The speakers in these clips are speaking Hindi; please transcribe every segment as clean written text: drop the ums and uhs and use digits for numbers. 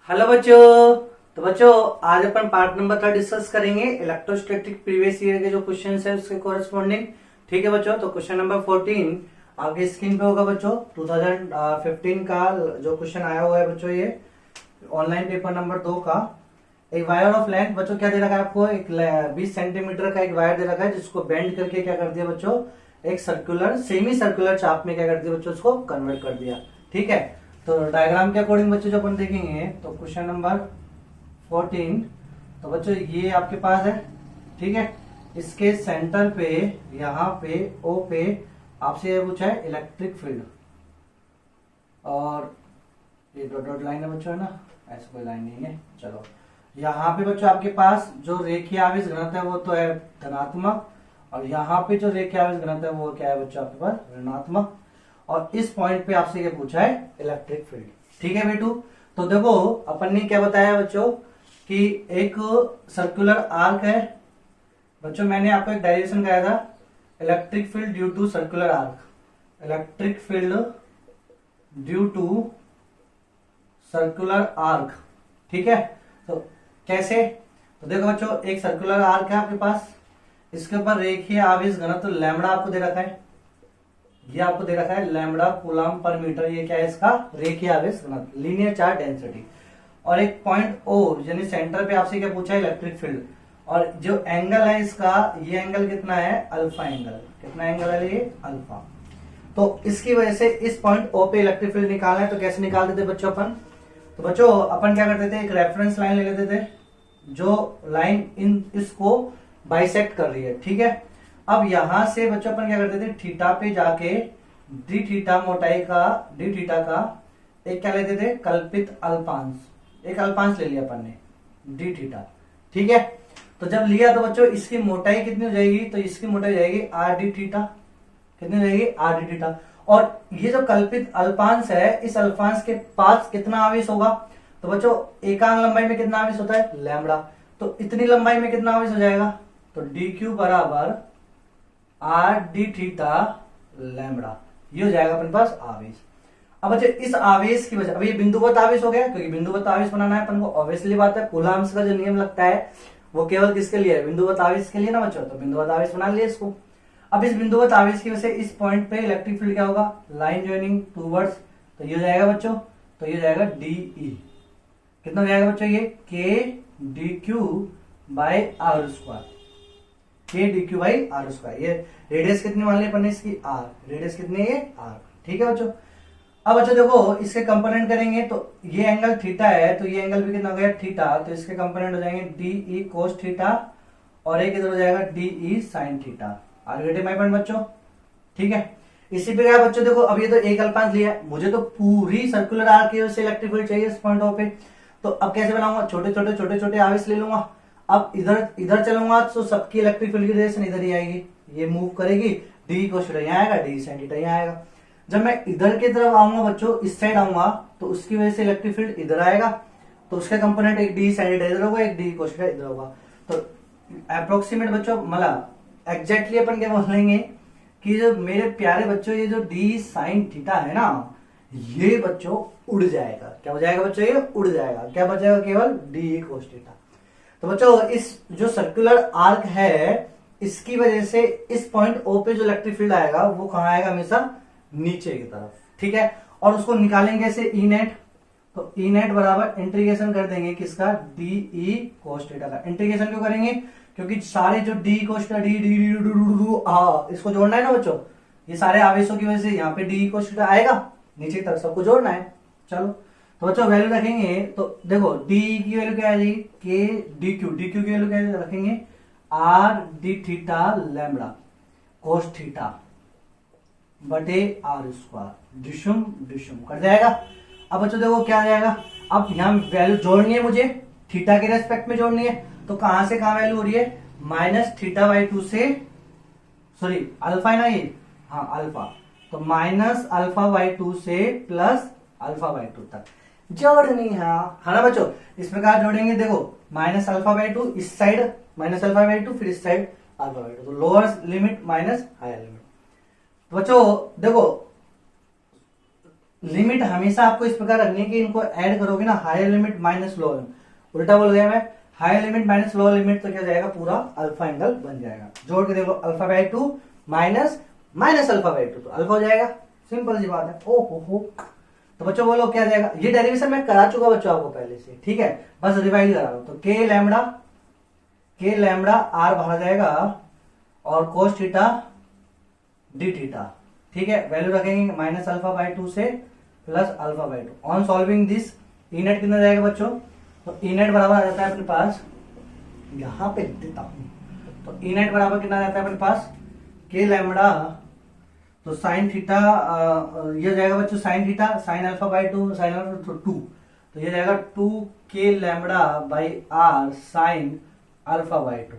हेलो बच्चों। तो बच्चों आज अपन पार्ट नंबर 3 डिस्कस करेंगे इलेक्ट्रोस्टैटिक प्रीवियस ईयर के जो क्वेश्चन है उसके कोरस्पॉन्डिंग। ठीक है बच्चों, तो क्वेश्चन नंबर 14 आपके स्क्रीन पे होगा बच्चों। 2015 का जो क्वेश्चन आया हुआ है बच्चों, ये ऑनलाइन पेपर नंबर 2 का। एक वायर ऑफ लेंथ बच्चों क्या दे रखा है आपको, एक 20 सेंटीमीटर का एक वायर दे रखा है, जिसको बेंड करके क्या कर दिया बच्चों, एक सर्कुलर सेमी सर्कुलर चाप में क्या कर दिया बच्चों, उसको कन्वर्ट कर दिया। ठीक है, तो डायग्राम के अकॉर्डिंग बच्चों जो अपन देखेंगे तो क्वेश्चन नंबर 14, तो बच्चों ये आपके पास है। ठीक है, इसके सेंटर पे यहाँ पे ओ पे आपसे ये पूछा है इलेक्ट्रिक फील्ड, और ये डॉट डॉट लाइन है बच्चों, है ना, ऐसा कोई लाइन नहीं है। चलो यहाँ पे बच्चों आपके पास जो रेखीय आवेश घनत्व है वो तो है धनात्मक, और यहाँ पे जो रेखीय आवेश घनत्व है वो क्या है बच्चों आपके पास ऋणात्मक, और इस पॉइंट पे आपसे ये पूछा है इलेक्ट्रिक फील्ड। ठीक है बेटू, तो देखो अपन ने क्या बताया बच्चों कि एक सर्कुलर आर्क है बच्चों। मैंने आपको एक डायरेक्शन कराया था, electric field due to circular arc, electric field due to circular arc. ठीक है, तो कैसे, तो देखो बच्चों एक सर्कुलर आर्क है आपके पास, इसके ऊपर रेखीय आवेश घनत्व लैम्बडा आपको दे रखा है, ये आपको दे रखा है लैम्बडा कूलम पर मीटर। ये क्या है इसका रेखीय आवेश घनत्व, लीनियर चार्ज डेंसिटी। और एक पॉइंट ओ यानी सेंटर पे आपसे क्या पूछा है इलेक्ट्रिक फील्ड, और जो एंगल है इसका, ये एंगल कितना है अल्फा एंगल, कितना एंगल है ये अल्फा। तो इसकी वजह से इस पॉइंट ओ पे इलेक्ट्रिक फील्ड निकालना है, तो कैसे निकालते थे बच्चों अपन, तो बच्चों अपन क्या करते थे, एक रेफरेंस लाइन ले लेते थे जो लाइन इन इसको बाइसेक्ट कर रही है। ठीक है, अब यहां से बच्चों अपन क्या करते थे, थीटा पे जाके डी थीटा मोटाई का, डी थीटा का एक क्या लेते थे कल्पित अल्पांश, एक अल्पांश ले लिया अपन ने डी थीटा। ठीक है, तो जब लिया तो बच्चों इसकी मोटाई कितनी हो जाएगी, तो इसकी मोटाई हो जाएगी आर डी थीटा, कितनी हो जाएगी आर डी थीटा। और ये जो कल्पित अल्पांश है, इस अल्पांश के पास कितना आवेश होगा, तो बच्चों एकांक लंबाई में कितना आवेश होता है लैम्बडा, तो इतनी लंबाई में कितना आवेश हो जाएगा, तो डी क्यू बराबर आर डी थीटा लैम्बडा, ये हो जाएगा अपने पास आवेश। अब बच्चे इस आवेश की वजह, अब ये बिंदुवत आवेश हो गया, क्योंकि बिंदुवत आवेश बनाना है अपन को, ऑब्वियसली बात है कूलम्ब्स का जो नियम लगता है वो केवल किसके लिए है, बिंदुवत आवेश के लिए ना बच्चों, तो बिंदुवत आवेश बना लिया इसको। अब इस बिंदुवत आवेश की वजह से इस पॉइंट पे इलेक्ट्रिक फील्ड क्या होगा, लाइन ज्वाइनिंग टूवर्ड्स, तो ये हो जाएगा बच्चों, तो ये हो जाएगा डीई, कितना हो जाएगा बच्चों ये k d q by r square, k d q by are square. ये रेडियस कितनी मान ली अपन ने इसकी आर, रेडियस कितनी है ये आर। ठीक है बच्चों, अब बच्चों देखो इसके कंपोनेंट करेंगे, तो ये एंगल थीटा है, तो ये एंगल भी कितना हो गया थीटा, तो इसके कंपोनेंट हो जाएंगे डीई कोस थीटा, और एक इधर हो जाएगा डीई साइन थीटा। आर्गेटिव माय पॉइंट बच्चों। ठीक है, इसी पे क्या बच्चों देखो, अब ये तो एक अल्पांश लिया है, मुझे तो पूरी सर्कुलर आर्क की वजह से इलेक्ट्रिक फील्ड चाहिए इस पॉइंट पे, तो अब कैसे बनाऊंगा, छोटे छोटे छोटे छोटे आवेश ले लूंगा। अब इधर इधर चलूंगा तो सबकी इलेक्ट्रिक फील्ड की डायरेक्शन इधर ही आएगी, ये मूव करेगी, डी कोस थीटा यहाँ आएगा, डी साइन थीटा यहाँ आएगा। जब मैं इधर की तरफ आऊंगा बच्चों, इस साइड आऊंगा, तो उसकी वजह से इलेक्ट्रिक फील्ड इधर आएगा, तो उसका कंपोनेंट एक डी साइन थीटा इधर होगा, एक डी कोस थीटा इधर होगा। तो अप्रोक्सीमेट बच्चों मतलब एग्जैक्टली अपन क्या बोलेंगे कि जो मेरे प्यारे बच्चों ये जो डी साइन थीटा है ना, ये बच्चों उड़ जाएगा। क्या हो जाएगा बच्चों, ये उड़ जाएगा, क्या बचेगा केवल डी कोस थीटा। तो बच्चों इस जो सर्कुलर आर्क है, इसकी वजह से इस पॉइंट ओ पे जो इलेक्ट्रिक फील्ड आएगा वो कहां आएगा, हमेशा नीचे की तरफ। ठीक है, और उसको निकालेंगे ऐसे ई नेट, तो ई नेट बराबर इंटीग्रेशन कर देंगे किसका, डी ई कोस थीटा का। इंटीग्रेशन क्यों करेंगे, क्योंकि सारे जो d cos theta D D D इसको जोड़ना है ना बच्चों, ये सारे आवेशों की वजह से यहाँ पे डी कोस थीटा आएगा, नीचे तक सबको जोड़ना है। चलो तो बच्चों वैल्यू रखेंगे, तो देखो डी की वैल्यू क्या आ जाएगी, के डी क्यू, डी क्यू की वैल्यू क्या रखेंगे, R D theta lambda cos theta बटे आर स्क्वायर, डिशुम डिशुम कर जाएगा। अब बच्चों देखो क्या आ जाएगा, अब यहाँ वैल्यू जोड़नी है मुझे, थीटा के रेस्पेक्ट में जोड़नी है, तो कहां से कहां वैल्यू हो रही है, माइनस थीटा बाई 2 से, सॉरी अल्फा है ना ये, हाँ अल्फा, तो माइनस अल्फा बाई 2 से प्लस अल्फा बाई 2 तक जोड़नी है ना बच्चों। इस प्रकार जोड़ेंगे, देखो माइनस अल्फा बाई 2 इस साइड, माइनस अल्फा बाई 2 फिर इस साइड अल्फा बाई 2, तो lower limit minus higher limit. तो बच्चों देखो लिमिट हमेशा आपको इस प्रकार रखनी है कि इनको ऐड करोगे ना, higher limit minus lower limit, उल्टा बोल गया मैं, higher limit minus lower limit, तो क्या जाएगा, पूरा अल्फा एंगल बन जाएगा। जोड़ के देखो, alpha by 2 minus minus alpha by 2 तो अल्फा हो जाएगा, सिंपल सी बात है। ओ हो, तो बच्चों बोलो क्या जाएगा, ये डेरिवेशन मैं करा चुका बच्चों आपको पहले से, ठीक है, बस रिवाइज करा रहा हूं। तो के लैम्बडा आर बाहर जाएगा और कोस थीटा डी थीटा, ठीक है, वैल्यू रखेंगे माइनस अल्फा बाई 2 से plus alpha by 2। On solving this E net कितना जाएगा बच्चों, तो ई नेट बराबर आ जाता है अपने पास, यहां पे देता हूं, तो ई नेट बराबर कितना जाता है अपने पास, के लैम्बडा, तो साइन थीटा, ये जाएगा बच्चों sine theta, sine alpha by 2, sine alpha 2, तो ये जाएगा 2 K lambda by R sine alpha by 2।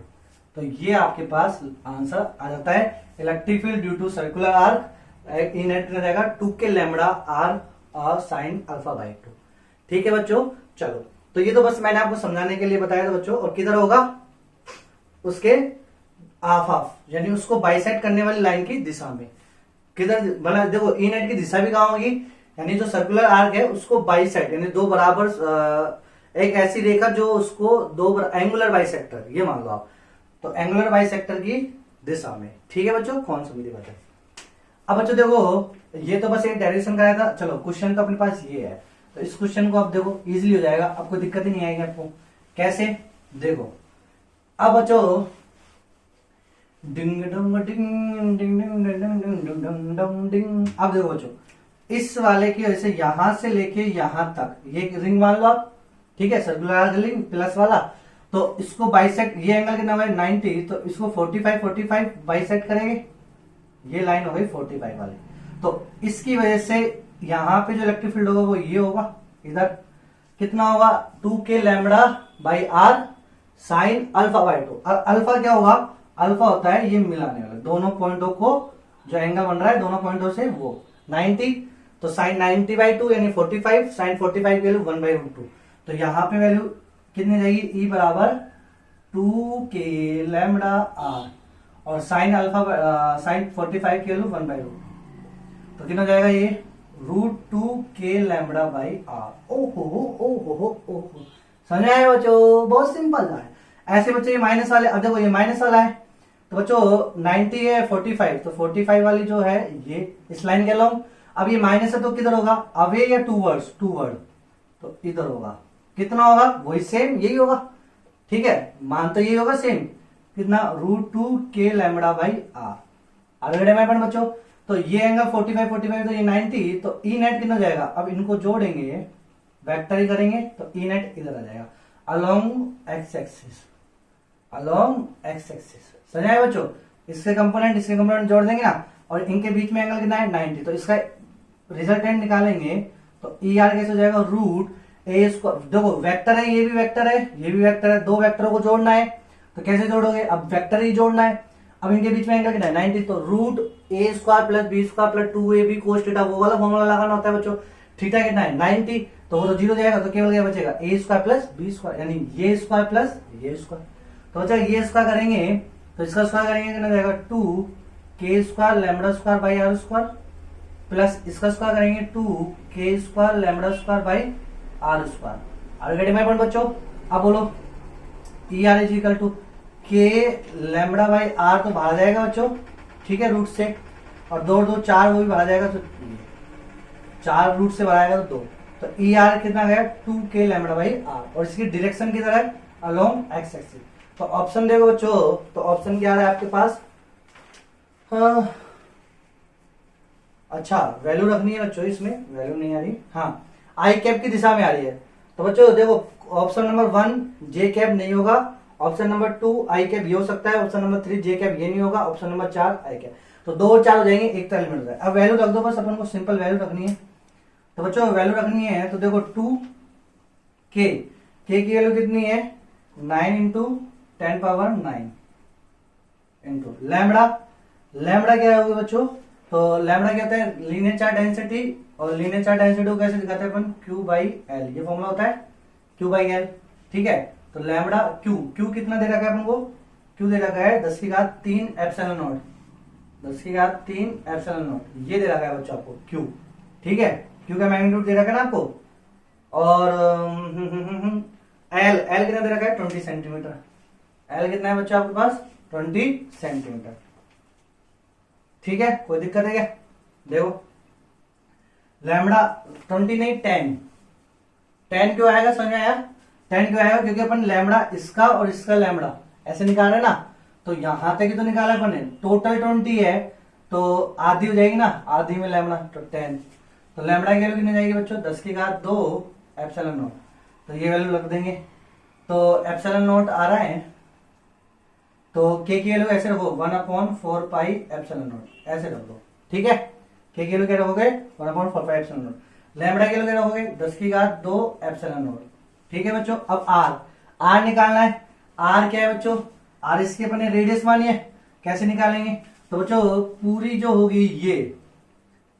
तो ये आपके पास आंसर आ जाता है, electric field due to circular arc, E net में जाएगा 2 के लैम्बडा आर और साइन अल्फा बाई 2। ठीक है बच्चों, चलो, तो ये तो बस मैंने आपको समझाने के लिए बताया था बच्चों। और किधर होगा, उसके हाफ हाफ, यानी उसको बाइसेक्ट करने वाली लाइन की दिशा में, किधर, मतलब देखो ई नेट की दिशा भी कहां होगी, यानी जो सर्कुलर आर्क है उसको बाइसेक्ट, यानी दो बराबर, एक ऐसी रेखा जो उसको दो एंगुलर बाइसेक्टर, ये मान लो आप, तो एंगुलर बाइसेक्टर की दिशा में। ठीक है बच्चों, कौन सा मुझे बात है। अब बच्चों देखो, ये तो बस एक डेरिवेशन कराया था, चलो क्वेश्चन तो अपने पास ये है, तो इस क्वेश्चन को आप देखो इजीली हो जाएगा, आपको दिक्कत ही नहीं आएगी। आपको कैसे, देखो अब बच्चों, डिंग डंग डिंग डिंग डिंग डिंग डिंग डिंग डिंग डिंग, अब देखो बच्चों, इस वाले की वजह से यहां से लेके यहां तक ये रिंग मान लो आप, ठीक है, सर्कुलर रिंग प्लस वाला, तो इसको बाइसेक्ट, ये एंगल कितना है 90, तो इसको 45 बाइसेक्ट करेंगे, ये लाइन हो गई 45 वाली, तो इसकी वजह से यहां पे जो इलेक्ट्रिक फील्ड होगा वो ये होगा, इधर कितना होगा 2 K lambda by R sine alpha by 2। Alpha क्या होगा, अल्फा होता है ये मिलाने वाला, दोनों पॉइंटों को जो एंगल बन रहा है दोनों पॉइंटों से वो 90, तो साइन 90 बाई 2 यानी 45, साइन 45 की वैल्यू 1/√2, तो यहां पे वैल्यू कितनी जाएगी, ई बराबर 2 के लैम्बडा आर और साइन अल्फा साइन 45 की वैल्यू 1/√2, तो कितना जाएगा ये √2 के लैम्बडा बाई आर। ओहो, समझ आए बच्चों, बहुत सिंपल है। ऐसे बच्चों ये माइनस वाले, अब देखो ये माइनस वाला है, तो बच्चों 90 है 45, तो 45 वाली जो है ये इस लाइन के लॉन्ग, अब ये माइनस है तो किधर होगा, अवे या टूवर्ड, तो इधर होगा, कितना होगा, वही सेम यही होगा, ठीक है, मान तो यही होगा सेम, कितना √2 के लैम्बडा बाई आर। अगले में बच्चों, तो ये एंगल 45 तो ये 90, तो ई नेट कितना जाएगा, अब इनको जोड़ेंगे, वेक्टर ही करेंगे, तो ई नेट इधर आ जाएगा अलोंग एक्स एक्सिस, समझ आए बच्चों, इसके कंपोनेंट जोड़ देंगे ना, और इनके बीच में एंगल कितना है 90, तो इसका रिजल्टेंट निकालेंगे, तो ई आर कैसे हो जाएगा √a²। देखो वेक्टर है, ये भी वेक्टर है, ये भी वेक्टर है, दो वेक्टरों को जोड़ना है, तो कैसे जोड़ोगे, अब वेक्टर ही जोड़ना है, अब इनके बीच में एंगल कितना है 90, तो √a² plus b² plus 2ab cos theta, वो वाला फॉर्मूला लगाना होता है बच्चों। थीटा कितना है 90, तो वो तो 0 जाएगा, तो केवल क्या बचेगा a² प्लस b², यानी ये स्क्वायर प्लस ये स्क्वायर, तो बच्चा ये स्क्वायर करेंगे, तो इसका स्क्वायर करेंगे कितना जाएगा 2 k² लैम्बडा² बाई r² प्लस इसका स्क्वायर करेंगे 2 k² लैम्बडा² बाई r²। आगे में बच्चों, अब बोलो E R is equal to K lambda by R, तो बाहर जाएगा बच्चों, ठीक है, रूट से, और 2 2 4 वो भी बाहर जाएगा, तो 4 रूट से बढ़ाएगा तो 2, तो ई आर कितना गया 2 के लैम्बडा बाई आर, और इसकी डायरेक्शन किधर है अलोंग एक्स एक्सिस। तो ऑप्शन देखो बच्चों, तो ऑप्शन क्या है आपके पास, हाँ अच्छा वैल्यू रखनी है बच्चों, इसमें वैल्यू नहीं आ रही, हाँ आई कैप की दिशा में आ रही है, तो बच्चों देखो ऑप्शन नंबर 1 जे कैप नहीं होगा, ऑप्शन नंबर 2 आई कैप ये हो सकता है, ऑप्शन नंबर 3 जे कैप ये नहीं होगा, ऑप्शन नंबर 4 आई कैप, तो 2 और 4 हो जाएंगे, एक तो एलिमेंट है। अब वैल्यू रख दो, बस अपन को सिंपल वैल्यू रखनी है, तो बच्चों वैल्यू रखनी है, तो देखो 2 के की वैल्यू कितनी है 9 इंटू 10⁻9 इंटू लैम्बडा क्या होगी बच्चों, तो लैम्बडा क्या होता है लीनियर चार्ज डेंसिटी, और लीनियर चार्ज डेंसिटी को कैसे दिखाते हैं अपन Q/L, ये फॉर्मूला होता है Q/L, ठीक है, तो लैम्बडा Q कितना दे रखा है अपन को, Q दे रखा है 10⁻³ एप्सिलॉन नॉट, 10⁻³ एप्सिलॉन नॉट, ये दे रखा है बच्चों आपको Q, ठीक है, क्यू का मैग्नीट्यूड दे रखा है ना आपको, और एल एल कितना दे रखा है 20 सेंटीमीटर। एल कितना है बच्चा आपके पास 20 सेंटीमीटर। ठीक है, कोई दिक्कत है क्या? देखो लैम्बडा 20 नहीं 10, 10 क्यों आएगा समझ में आया? 10 क्यों आएगा? क्योंकि अपन लैम्बडा इसका और इसका लैम्बडा ऐसे निकाल रहे ना, तो यहां तक ही तो निकाला अपन ने, टोटल 20 है तो आधी हो जाएगी ना, आधी में लैम्बडा तो 10, तो लैम्बडा की वैल्यू कितनी जाएगी बच्चों 10 की घात 2 एप्सिलॉन नॉट, तो ये वैल्यू रख देंगे। तो एप्सिलॉन नॉट आ रहा है, तो के की वैल्यू ऐसे रखो 1/4 पाई एप्सिलॉन नॉट, ऐसे रख दो। ठीक है, के की वैल्यू क्या रखोगे 1/4 पाई एप्सिलॉन नॉट, लैम्बडा की वैल्यू क्या रखोगे 10 की घात 2 एप्सिलॉन नॉट। ठीक है बच्चों, अब आर निकालना है। आर क्या है बच्चों, आर इसके अपने रेडियस मानिए, कैसे निकालेंगे? तो बच्चों पूरी जो होगी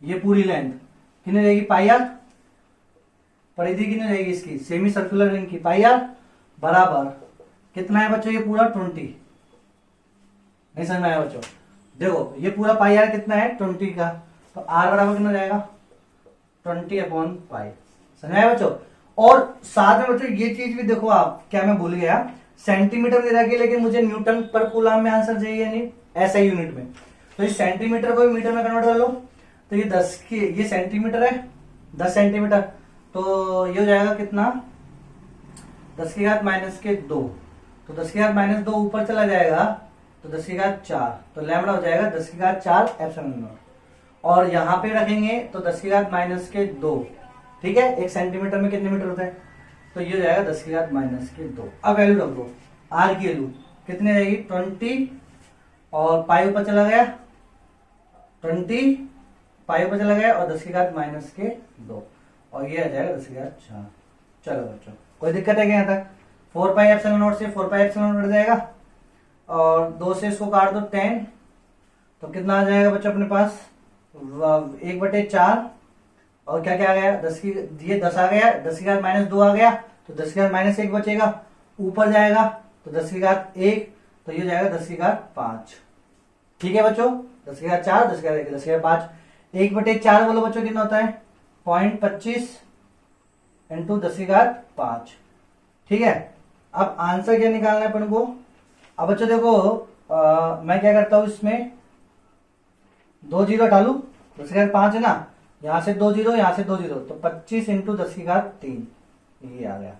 ये पूरी लेंथ कितनी रहेगी पाई आर, परिधि कितनी रहेगी इसकी सेमी सर्कुलर रिंग की, पाई आर बराबर कितना है बच्चों, ये पूरा 20। नहीं समझ में आया बच्चों? देखो ये पूरा पाई आर कितना है 20 का, तो आर बराबर कितना जाएगा 20/पाई। समझ में आया बच्चों? और साथ में बच्चों ये चीज भी देखो आप, क्या मैं भूल गया, सेंटीमीटर दे रखी है लेकिन मुझे न्यूटन पर कूलम में आंसर चाहिए, नहीं ऐसा यूनिट में, तो इस सेंटीमीटर को भी मीटर में कन्वर्ट कर लो। तो ये 10 की, ये सेंटीमीटर है 10 सेंटीमीटर, तो ये हो जाएगा कितना 10 की घात -2, तो 10 की घात -2 ऊपर चला जाएगा तो 10 की घात 4, तो लैम्बडा हो जाएगा 10 की घात 4 एप्सिलॉन नॉट, और यहां पे रखेंगे तो 10 की घात -2। ठीक है, 1 सेंटीमीटर में कितने मीटर होता है, तो ये हो जाएगा 10 की घात -2। अब वैल्यू रख दो, आर की वैल्यू कितनी रहेगी 20, और पाई ऊपर चला गया 20, पाई ऊपर चला गया और 10 की घात -2, और ये आ जाएगा 10 की घात 4। चलो बच्चों कोई दिक्कत है क्या यहाँ तक? 4 पाई एप्सिलॉन नॉट से 4 पाई एप्सिलॉन नॉट कट जाएगा, और 2 से इसको काट दो 10, तो कितना आ जाएगा बच्चों अपने पास 1/4, और क्या क्या आ गया 10 की, ये 10 आ गया, 10 की घात -2 आ गया, तो 10 की घात -1 बचेगा, ऊपर जाएगा तो 10 की घात 1, तो ये जाएगा 10 की घात 5। ठीक है बच्चों, 10 की घात 4, 10 की घात 1, 10 की घात 5, 1/4 बोलो बच्चों कितना होता है 0.25 इंटू 10 की घात 5। ठीक है, अब आंसर क्या निकालना है अपन को? अब बच्चों देखो मैं क्या करता हूं, इसमें 2 जीरो डालू, 10 की घात 5 है ना, यहां से 2 जीरो, यहां से 2 जीरो, तो 25 इंटू 10 की घात 3, ये आ गया,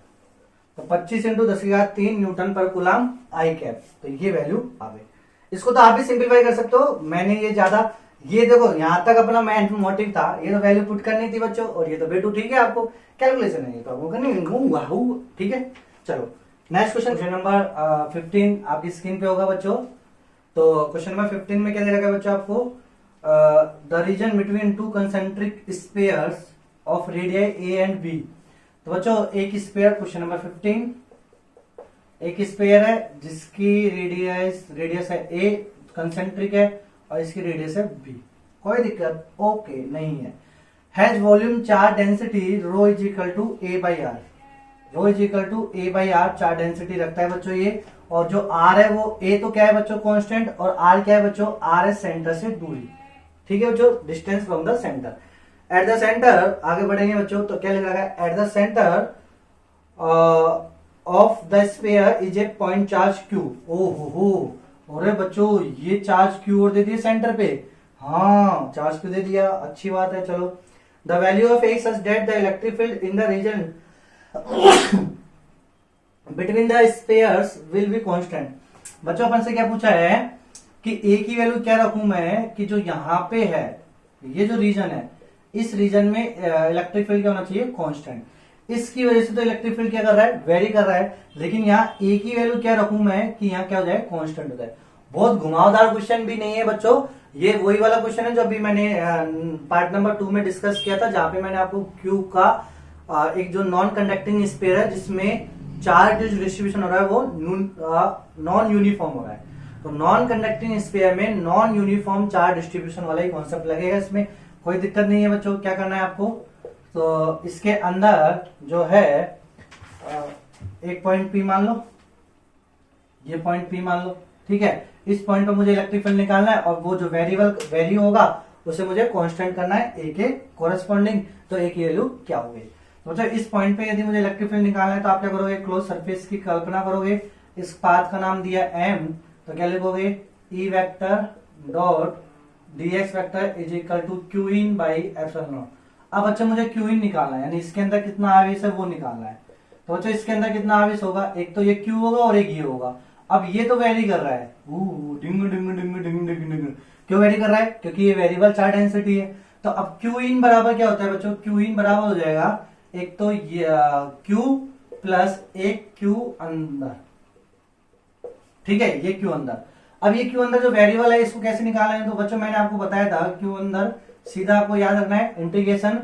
तो 25 इंटू 10 की घात 3 न्यूटन पर कूलम आई कैप, तो ये वैल्यू आ गई। इसको तो आप भी सिंप्लीफाई कर सकते हो, मैंने ये ज्यादा, ये देखो यहां तक अपना मेन मोटिव था, ये तो वैल्यू पुट करनी थी बच्चों, और ये तो बेटू ठीक है, आपको कैलकुलेशन है, ये तो आपको करनी। ठीक है, चलो नेक्स्ट क्वेश्चन नंबर 15 आपकी स्क्रीन पे होगा बच्चों। तो क्वेश्चन नंबर 15 में क्या दे रखा है बच्चों आपको, the region between 2 concentric spheres of radii A and B. तो बच्चों एक स्पेयर, क्वेश्चन नंबर 15, एक स्पेयर है जिसकी रेडियस है ए, कंसेंट्रिक है, और इसकी रेडियस है बी, कोई दिक्कत ओके नहीं है। Has volume charge density rho is equal to A by R, rho is equal to A by R charge density रखता है बच्चों ये, और जो आर है वो ए तो क्या है बच्चों कांस्टेंट, और आर क्या है बच्चों, आर है सेंटर से दूरी। ठीक है बच्चों, distance from the centre. At the centre आगे बढ़ेंगे बच्चों, तो क्या लिखा है, at the centre of the sphere is a point charge Q. ओहो, अरे बच्चों ये चार्ज क्यू और दे दिया सेंटर पे, हाँ चार्ज क्यू दे दिया, अच्छी बात है। चलो the value of A such that the electric field in the region between the spheres will be constant. बच्चों अपन से क्या पूछा है कि ए की वैल्यू क्या रखूं मैं, कि जो यहां पे है ये जो रीजन है, इस रीजन में इलेक्ट्रिक फील्ड क्या होना चाहिए कांस्टेंट। इसकी वजह से तो इलेक्ट्रिक फील्ड क्या कर रहा है, वेरी कर रहा है, लेकिन यहाँ ए की वैल्यू क्या रखूं मैं कि यहाँ क्या हो जाए कांस्टेंट हो जाए। बहुत घुमावदार क्वेश्चन भी नहीं है बच्चों, ये वही वाला क्वेश्चन है जो अभी मैंने पार्ट नंबर 2 में डिस्कस किया था, जहां पे मैंने आपको क्यूब का एक जो नॉन कंडक्टिंग स्पेयर है जिसमें चार्ज जो डिस्ट्रीब्यूशन हो रहा है वो नॉन यूनिफॉर्म हो रहा है, तो नॉन कंडक्टिंग स्पेयर में नॉन यूनिफॉर्म चार्ज डिस्ट्रीब्यूशन वाला ही कॉन्सेप्ट लगेगा, इसमें कोई दिक्कत नहीं है बच्चों। क्या करना है आपको, तो इसके अंदर जो है एक पॉइंट पी मान लो, ये पॉइंट पी मान लो, ठीक है, इस पॉइंट पर मुझे इलेक्ट्रिक फील्ड निकालना है, और वो जो वेरिएबल वेरी होगा उसे मुझे कांस्टेंट करना है ए के कोरस्पॉन्डिंग, तो ए की वैल्यू क्या होगी। तो बच्चों इस पॉइंट पे यदि मुझे इलेक्ट्रिक फील्ड निकालना है तो आप क्या करोगे, क्लोज सरफेस की कल्पना करोगे, इस पाथ का नाम दिया एम, तो क्या लिखोगे E vector dot dx vector is equal to Q in by epsilon not. अब बच्चों मुझे क्यू इन निकालना है, यानी इसके अंदर कितना आवेश है वो निकालना है। तो बच्चों इसके अंदर कितना आवेश होगा, एक तो ये क्यू होगा और एक ये होगा। अब ये तो वेरी कर रहा है, डिंग डिंग डिंग डिंग डिंग डिंग। क्यों वेरी कर रहा है, क्योंकि ये वेरिएबल चार्ज डेंसिटी है। तो अब क्यू इन बराबर क्या होता है बच्चों, क्यू इन बराबर हो जाएगा एक तो ये क्यू प्लस एक क्यू अंदर, ठीक है, ये क्यू अंदर। अब ये क्यू अंदर जो वेरिएबल है इसको कैसे निकालना है, तो बच्चों मैंने आपको बताया था क्यू अंदर सीधा आपको याद रखना है इंटीग्रेशन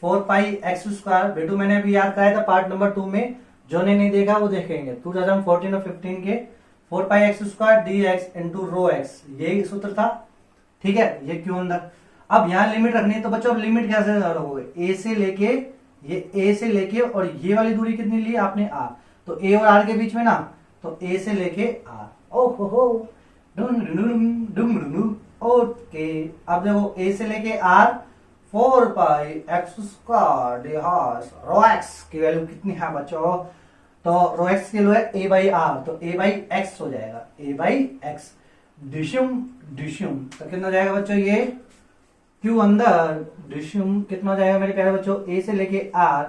4 पाई एक्स स्क्वायर। बेटू मैंने अभी याद कराया था पार्ट नंबर 2 में, जो ने नहीं देखा वो देखेंगे 2014 और 15 के 4 pi x square d x into rho x, यही सूत्र था, ठीक है, ये क्यू अंदर। अब यहाँ लिमिट रखनी है, तो बच्चों अब लिमिट कैसे रखोगे, ए से लेके, ये ए से लेके और ये वाली दूरी कितनी ली आपने आर, तो ए और आर के बीच में ना, तो ए से लेके आर, ओहो ओके। अब देखो ए से लेके R 4 pi x square rho X की वैल्यू कितनी है बच्चों, तो रो एक्स की वैल्यू है ए बाई आर, तो ए बाई एक्स हो जाएगा, ए बाई एक्स डिश्यूम डिश्यूम। तो कितना हो जाएगा बच्चों, ये क्यू अंदर डिश्यूम कितना हो जाएगा मेरे प्यारे बच्चों, ए से लेके आर।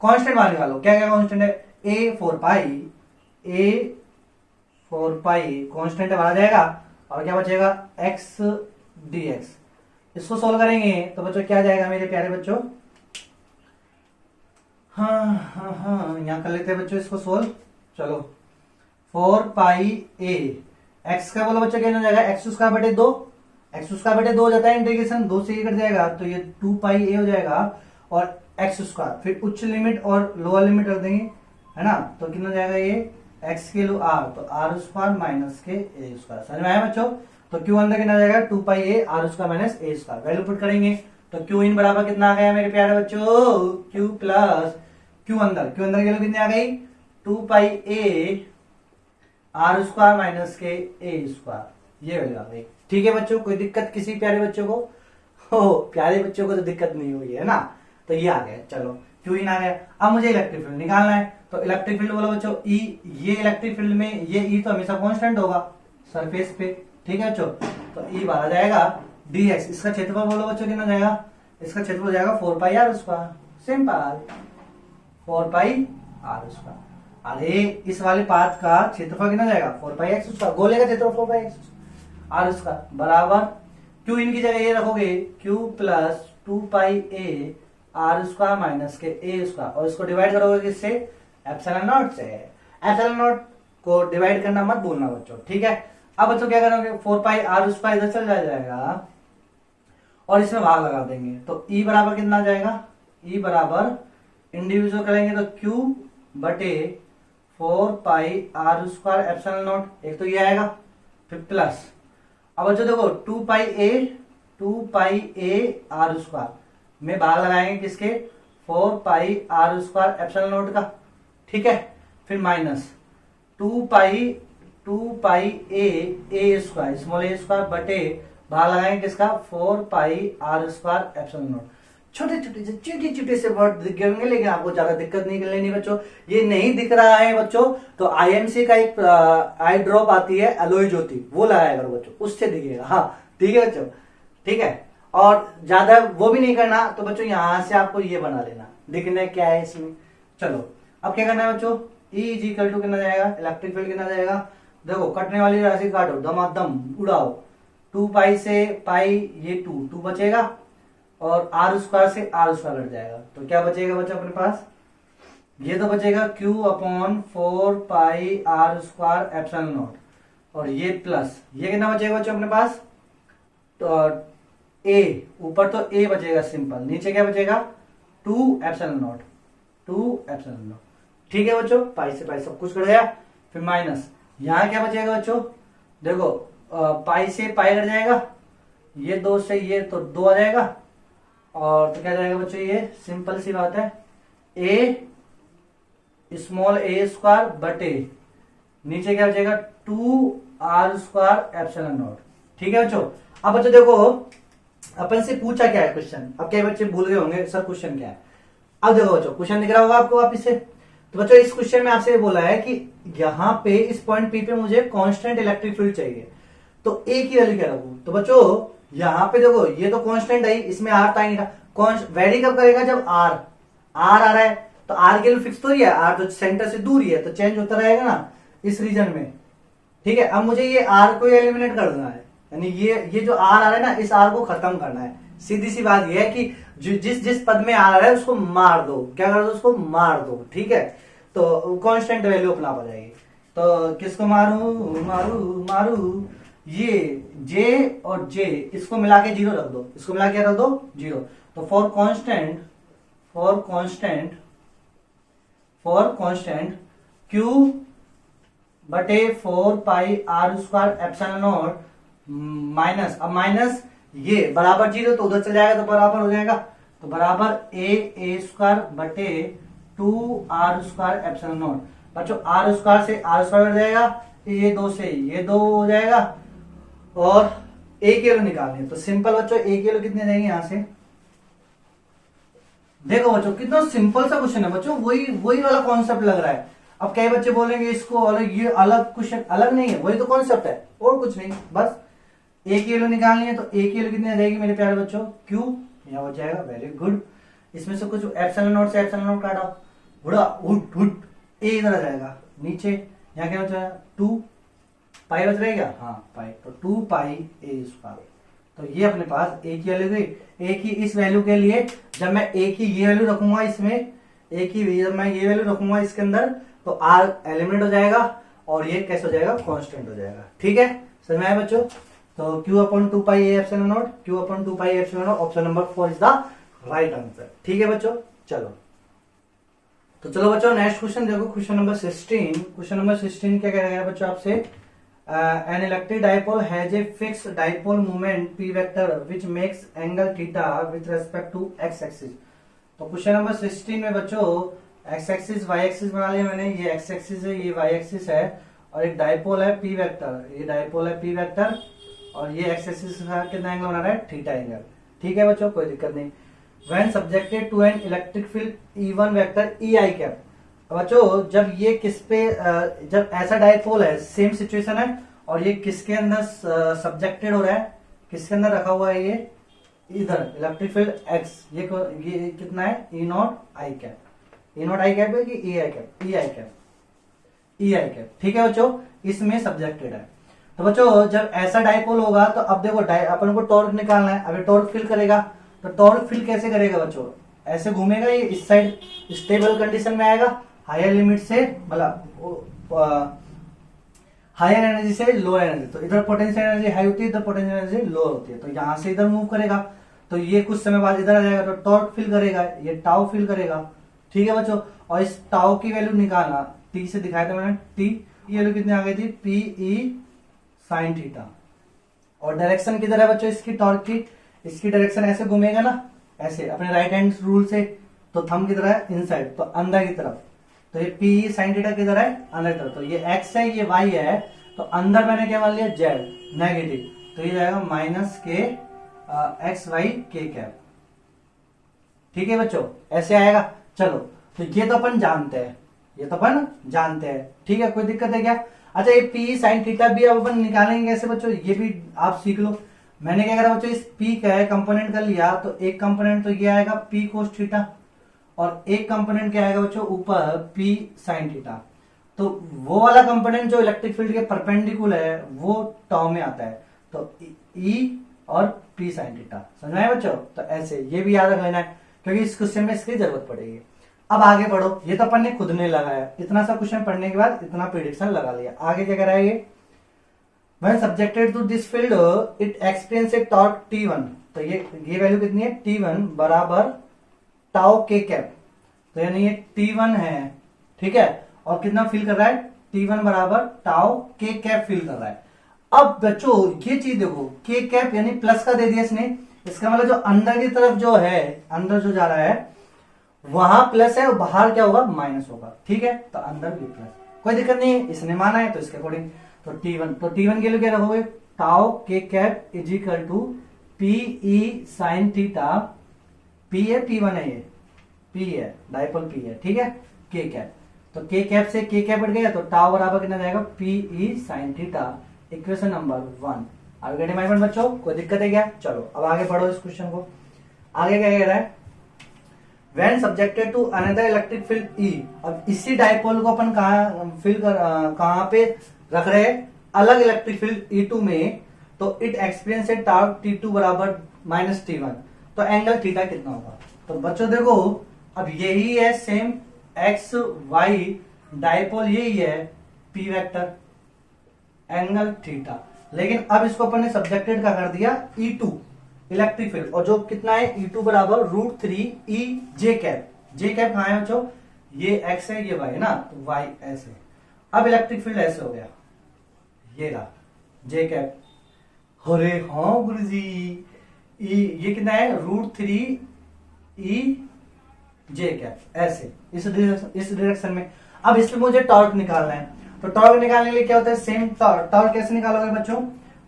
कांस्टेंट बाहर निकालो, क्या क्या कांस्टेंट है, ए 4 पाई, ए 4 पाई कांस्टेंट बाहर जाएगा, और क्या बचेगा एक्स डी एक्स। इसको सोल्व करेंगे तो बच्चों क्या जाएगा मेरे प्यारे बच्चों, हाँ यहां कर लेते हैं बच्चों इसको सोल्व। चलो 4 पाई ए एक्स का बोलो बच्चों क्या हो जाएगा, एक्स स्क्वायर बटे 2, एक्स स्क्वायर बटे 2 हो जाता है इंटीग्रेशन, 2 से ये कट जाएगा तो ये 2 पाई ए हो जाएगा, और एक्स स्क्वायर फिर उच्च लिमिट और लोअर लिमिट रख देंगे, है ना, तो कितना जाएगा ये एक्स के लो आर, तो आर स्क्वायर माइनस के ए स्क्वायर। समझ में आया बच्चों, तो क्यू अंदर कितना जाएगा 2 pi a r square minus a square. Value put करेंगे तो क्यू इन बराबर कितना आ गया मेरे प्यारे बच्चों, क्यू प्लस क्यू अंदर की वैल्यू कितनी आ गई 2 pi a r square minus के ए स्क्वायर, ये वैल्यू आ गई। ठीक है बच्चों, कोई दिक्कत किसी प्यारे बच्चों को, हो प्यारे बच्चों को तो दिक्कत नहीं हुई है ना, तो ये आ गया। चलो क्यू इन आ गया। अब मुझे इलेक्ट्रिक फील्ड निकालना है, तो इलेक्ट्रिक फील्ड बोलो बच्चों ई, ये इलेक्ट्रिक फील्ड में ये ई तो हमेशा कांस्टेंट होगा सरफेस पे, ठीक है बच्चों, तो ई बाहर आ जाएगा डी एक्स। इसका क्षेत्रफल बोलो बच्चों कितना जाएगा, इसका क्षेत्रफल हो जाएगा 4 pi are square, simple 4 pi are square. अरे इस वाले पाथ का क्षेत्रफल कितना जाएगा 4 पाई एक्स स्क्वायर, गोले का क्षेत्रफल 4 पाई एक्स आर स्क्वायर बराबर क्यू इन की जगह ये रखोगे Q plus 2 pi a r square minus के ए स्क्वायर, और इसको डिवाइड करोगे किससे, एप्सिलॉन नॉट से। एप्सिलॉन नॉट को डिवाइड करना मत भूलना बच्चों, ठीक है। अब बच्चों क्या करोगे 4 पाई आर स्क्वायर इधर चल जाएगा और इसमें भाग लगा देंगे, तो ई बराबर कितना आ जाएगा, ई बराबर इंडिविजुअल करेंगे तो क्यू बटे 4 pi are square epsilon not, एक तो ये आएगा, फिर प्लस, अब बच्चों देखो 2 पाई ए आर स्क्वायर में भाग लगाएंगे किसके 4 pi are square epsilon not का, ठीक है, फिर माइनस 2 पाई ए स्क्वायर स्मॉल ए स्क्वायर बटे भाग लगाएंगे किसका 4 pi are square epsilon not. छोटे से वर्ड दिख गए होंगे, लेकिन आपको ज्यादा दिक्कत नहीं लेनी बच्चों। ये नहीं दिख रहा है बच्चों तो आईएमसी का एक आई ड्रॉप आती है एलोय ज्योति, वो लगाया करो बच्चों, उससे दिखेगा। हाँ ठीक है बच्चों, ठीक है। और ज्यादा वो भी नहीं करना, तो बच्चों यहां से आपको ये बना लेना, दिखने क्या है इसमें। चलो अब क्या करना है बच्चों, E इज इक्वल टू कितना जाएगा, इलेक्ट्रिक फील्ड कितना जाएगा, देखो कटने वाली राशि काटो, दमादम उड़ाओ, 2 पाई से पाई ये 2 बचेगा, और आर स्क्वायर से आर स्क्वायर कट जाएगा, तो क्या बचेगा बच्चों अपने पास, ये तो बचेगा Q upon 4 pi are square epsilon not, और ये प्लस ये कितना बचेगा बच्चों अपने पास, तो ए ऊपर तो ए बचेगा सिंपल, नीचे क्या बचेगा 2 एप्सिलॉन नॉट, 2 एप्सिलॉन नॉट, ठीक है बच्चों। पाई से पाई सब कुछ कट गया, फिर माइनस यहां क्या बचेगा बच्चों, देखो पाई से पाई कट जाएगा, ये 2 से ये तो 2 आ जाएगा, और तो क्या जाएगा बच्चों, ये सिंपल सी बात है ए स्मॉल ए स्क्वायर बटे नीचे क्या बचेगा 2 आर स्क्वायर एप्सिलॉन नॉट, ठीक है बच्चों। अब बच्चों देखो अपन से पूछा क्या है क्वेश्चन, अब कई बच्चे भूल गए होंगे सर क्वेश्चन क्या है। अब देखो बच्चों क्वेश्चन दिख रहा होगा आपको वापिस से। तो बच्चों इस क्वेश्चन में आपसे बोला है कि यहाँ पे इस पॉइंट पी पे मुझे कांस्टेंट इलेक्ट्रिक फील्ड चाहिए, तो ए की वैल्यू क्या रखूं। तो बच्चों यहाँ पे देखो ये तो कांस्टेंट है, इसमें आर था ही नहीं था। वेरी कब करेगा, जब आर आ रहा है, तो आर के लिए फिक्स तो ही है, आर तो सेंटर से दूर ही है, तो चेंज होता रहेगा ना इस रीजन में। ठीक है, अब मुझे ये आर को एलिमिनेट कर देना है, यानी ये जो आर आ रहा है ना, इस आर को खत्म करना है। सीधी सी बात ये है कि जिस जिस पद में आ रहा है उसको मार दो, क्या कर दो, उसको मार दो। ठीक है, तो कांस्टेंट वैल्यू अपना आ जाएगी। तो किसको मारू मारू मारू, ये जे और जे इसको मिला के जीरो रख दो, इसको मिला के रख दो जीरो। तो फॉर कांस्टेंट क्यू बटे 4 pi are square epsilon not minus, अब माइनस ये बराबर जीरो तो उधर चल जाएगा, तो बराबर हो जाएगा, तो बराबर ए स्क्वायर बटे 2 आर स्क्वायर एप्सिलॉन नॉट। बच्चों आर स्क्वायर से आर स्क्वायर हो जाएगा, ये 2 से ये 2 हो जाएगा, और ए की वैल्यू निकालनी है। तो सिंपल बच्चों ए की वैल्यू कितनी जाएगी यहां से, देखो बच्चों कितना सिंपल सा क्वेश्चन है बच्चों, वही वाला कॉन्सेप्ट लग रहा है। अब कई बच्चे बोलेंगे इसको अलग, ये अलग क्वेश्चन, अलग नहीं है, वही तो कॉन्सेप्ट है और कुछ नहीं, बस ए की वैल्यू निकालनी है। तो ए की वैल्यू कितनी आ जाएगी मेरे प्यारे बच्चों, क्यू यहां हो जाएगा, वेरी गुड। इसमें से कुछ एप्सिलॉन नॉट से एप्सिलॉन नॉट काटा, बुढ़ा उठ उठ, ए इधर आ जाएगा नीचे, यहाँ क्या बचा 2 पाई बच रहेगा, हाँ पाई, तो 2 पाई ए स्क्वायर। तो ये अपने पास ए की वैल्यू गई। ए की इस वैल्यू के लिए जब मैं ए की ये वैल्यू रखूंगा इसमें, ए की जब मैं ये वैल्यू रखूंगा इसके अंदर, तो आर एलिमेंट हो जाएगा और ये कैसे हो जाएगा, कांस्टेंट हो जाएगा। ठीक है, समझ में आया बच्चों। तो Q upon 2 pi A epsilon not, Q upon 2 pi epsilon not, option number 4 is the right answer. ठीक है बच्चों, चलो तो चलो बच्चों नेक्स्ट क्वेश्चन देखो, क्वेश्चन नंबर 16। क्वेश्चन नंबर 16 क्या कह रहा है बच्चों आपसे, an electric dipole has a fix dipole moment p vector which makes angle theta with respect to x axis. तो क्वेश्चन नंबर 16 में बच्चों x एक्सिस y एक्सिस बना लिया मैंने, ये x एक्सिस है, ये y एक्सिस है, और एक डाइपोल है p वेक्टर, ये डाइपोल है p वेक्टर, और ये x एक्सिस का कितना एंगल बना रहा है, थीटा एंगल। ठीक है बच्चों, कोई दिक्कत नहीं। When subjected to an electric field E1 vector EI cap, बच्चों जब ये किस पे जब ऐसा डाइपोल है, सेम सिचुएशन है, और ये किसके अंदर सब्जेक्टेड हो रहा है, किसके अंदर रखा हुआ है, ये इधर इलेक्ट्रिक फील्ड x, ये कितना है, E not I cap, E not I cap है कि E आई कैप, E आई कैप, E आई कैप। ठीक है बच्चों, इसमें सब्जेक्टेड है। तो बच्चों जब ऐसा डाइपोल होगा, तो अब देखो अपन को टॉर्क निकालना है। अभी टॉर्क फील करेगा, तो टॉर्क फील कैसे करेगा बच्चों, ऐसे घूमेगा, ये इस साइड स्टेबल कंडीशन में आएगा, हायर लिमिट से मतलब हायर एनर्जी से लोअर एनर्जी। तो इधर पोटेंशियल एनर्जी हाई होती है, इधर पोटेंशियल एनर्जी लोअर होती है, तो यहां से इधर मूव करेगा, तो ये कुछ समय बाद इधर आ जाएगा, तो टॉर्क फील करेगा, ये टाउ फील करेगा। ठीक है बच्चों, और इस टाउ की वैल्यू निकालना, टी से दिखाया था मैंने, टी की वैल्यू कितनी आ गई थी, पी ई साइन थीटा। और डायरेक्शन किधर है बच्चों इसकी, टॉर्क की, इसकी डायरेक्शन ऐसे घूमेगा ना, ऐसे अपने राइट हैंड रूल से, तो थंब किधर है, इनसाइड, तो अंदर की तरफ, तो ये पी साइन थीटा किधर है, अंदर की तरफ। तो ये एक्स है, ये वाई है, तो अंदर मैंने क्या मान लिया, जेड नेगेटिव, तो ये जाएगा माइनस के एक्स वाई के कैप। ठीक है बच्चों, ऐसे आएगा। चलो तो ये तो अपन जानते हैं, ये तो अपन जानते हैं। ठीक है, कोई दिक्कत है क्या। अच्छा ये पी साइन थीटा भी अब अपन निकालेंगे कैसे बच्चों, ये भी आप सीख लो। मैंने क्या करा बच्चों, इस पी का है कंपोनेंट कर लिया, तो एक कंपोनेंट तो ये आएगा पी कोस थीटा, और एक कंपोनेंट क्या आएगा बच्चों ऊपर पी साइन थीटा। तो वो वाला कंपोनेंट जो इलेक्ट्रिक फील्ड के परपेंडिकुलर है वो टाउ में आता है, तो ई और पी साइन थीटा। समझ में आया बच्चों। तो ऐसे ये भी याद रख लेना है, क्योंकि इस क्वेश्चन में इसकी जरूरत पड़ेगी। अब आगे बढ़ो, ये तो अपन ने खुद ने लगाया, इतना सा क्वेश्चन पढ़ने के बाद इतना प्रिडिक्शन लगा लिया। आगे क्या कराएंगे, When subjected to this field, it experience a torque T1। तो ये वैल्यू कितनी है, T1 बराबर टाउ के कैप, तो यानी ये T1 है। ठीक है, और कितना फील कर रहा है, T1 बराबर टाउ के कैप फील कर रहा है। अब बच्चों ये चीज देखो, के कैप यानी प्लस का दे दिया इसने, इसका मतलब जो अंदर की तरफ जो है, अंदर जो जा रहा है वहां प्लस है और बाहर क्या होगा, माइनस होगा। ठीक है, तो अंदर भी प्लस, कोई दिक्कत नहीं है, इसने माना है तो इसके अकॉर्डिंग। तो T1 के लिए क्या रखोगे, tau K cap is equal to P E sine theta, P है P1 है, ये P है, डाइपोल P है, ठीक है, के कैप, तो के कैप से के कैप हट गया तो टाउ बराबर कितना जाएगा P E sine theta, equation number 1। अब गए माइंड में बच्चों, कोई दिक्कत है क्या? चलो अब आगे बढ़ो इस क्वेश्चन को। आगे क्या कह रहा है, When subjected to another electric field E, अब इसी डाइपोल को अपन कहाँ पे रख रहे हैं, अलग इलेक्ट्रिक फील्ड E2 में, तो इट एक्सपीरियंस टॉर्क T2 बराबर माइनस T1, तो एंगल थीटा कितना होगा? तो बच्चों देखो, अब यही है सेम एक्स वाई डाइपोल, यही है P वेक्टर, एंगल थीटा, लेकिन अब इसको अपन ने सब्जेक्टेड का कर दिया E2 इलेक्ट्रिक फील्ड, और जो कितना है E2 बराबर √3 E जे कैप, जे कैप कहां है बच्चों, ये x है ये y है ना, तो y ऐसे, अब इलेक्ट्रिक फील्ड ऐसे हो गया, ये रहा जे कैप, अरे हाँ गुरुजी, ये कितना है √3 E जे कैप, ऐसे इस डायरेक्शन में। अब इसमें मुझे टॉर्क निकालना है, तो टॉर्क निकालने के लिए क्या होता है, सेम टॉर्क कैसे निकालोगे बच्चों,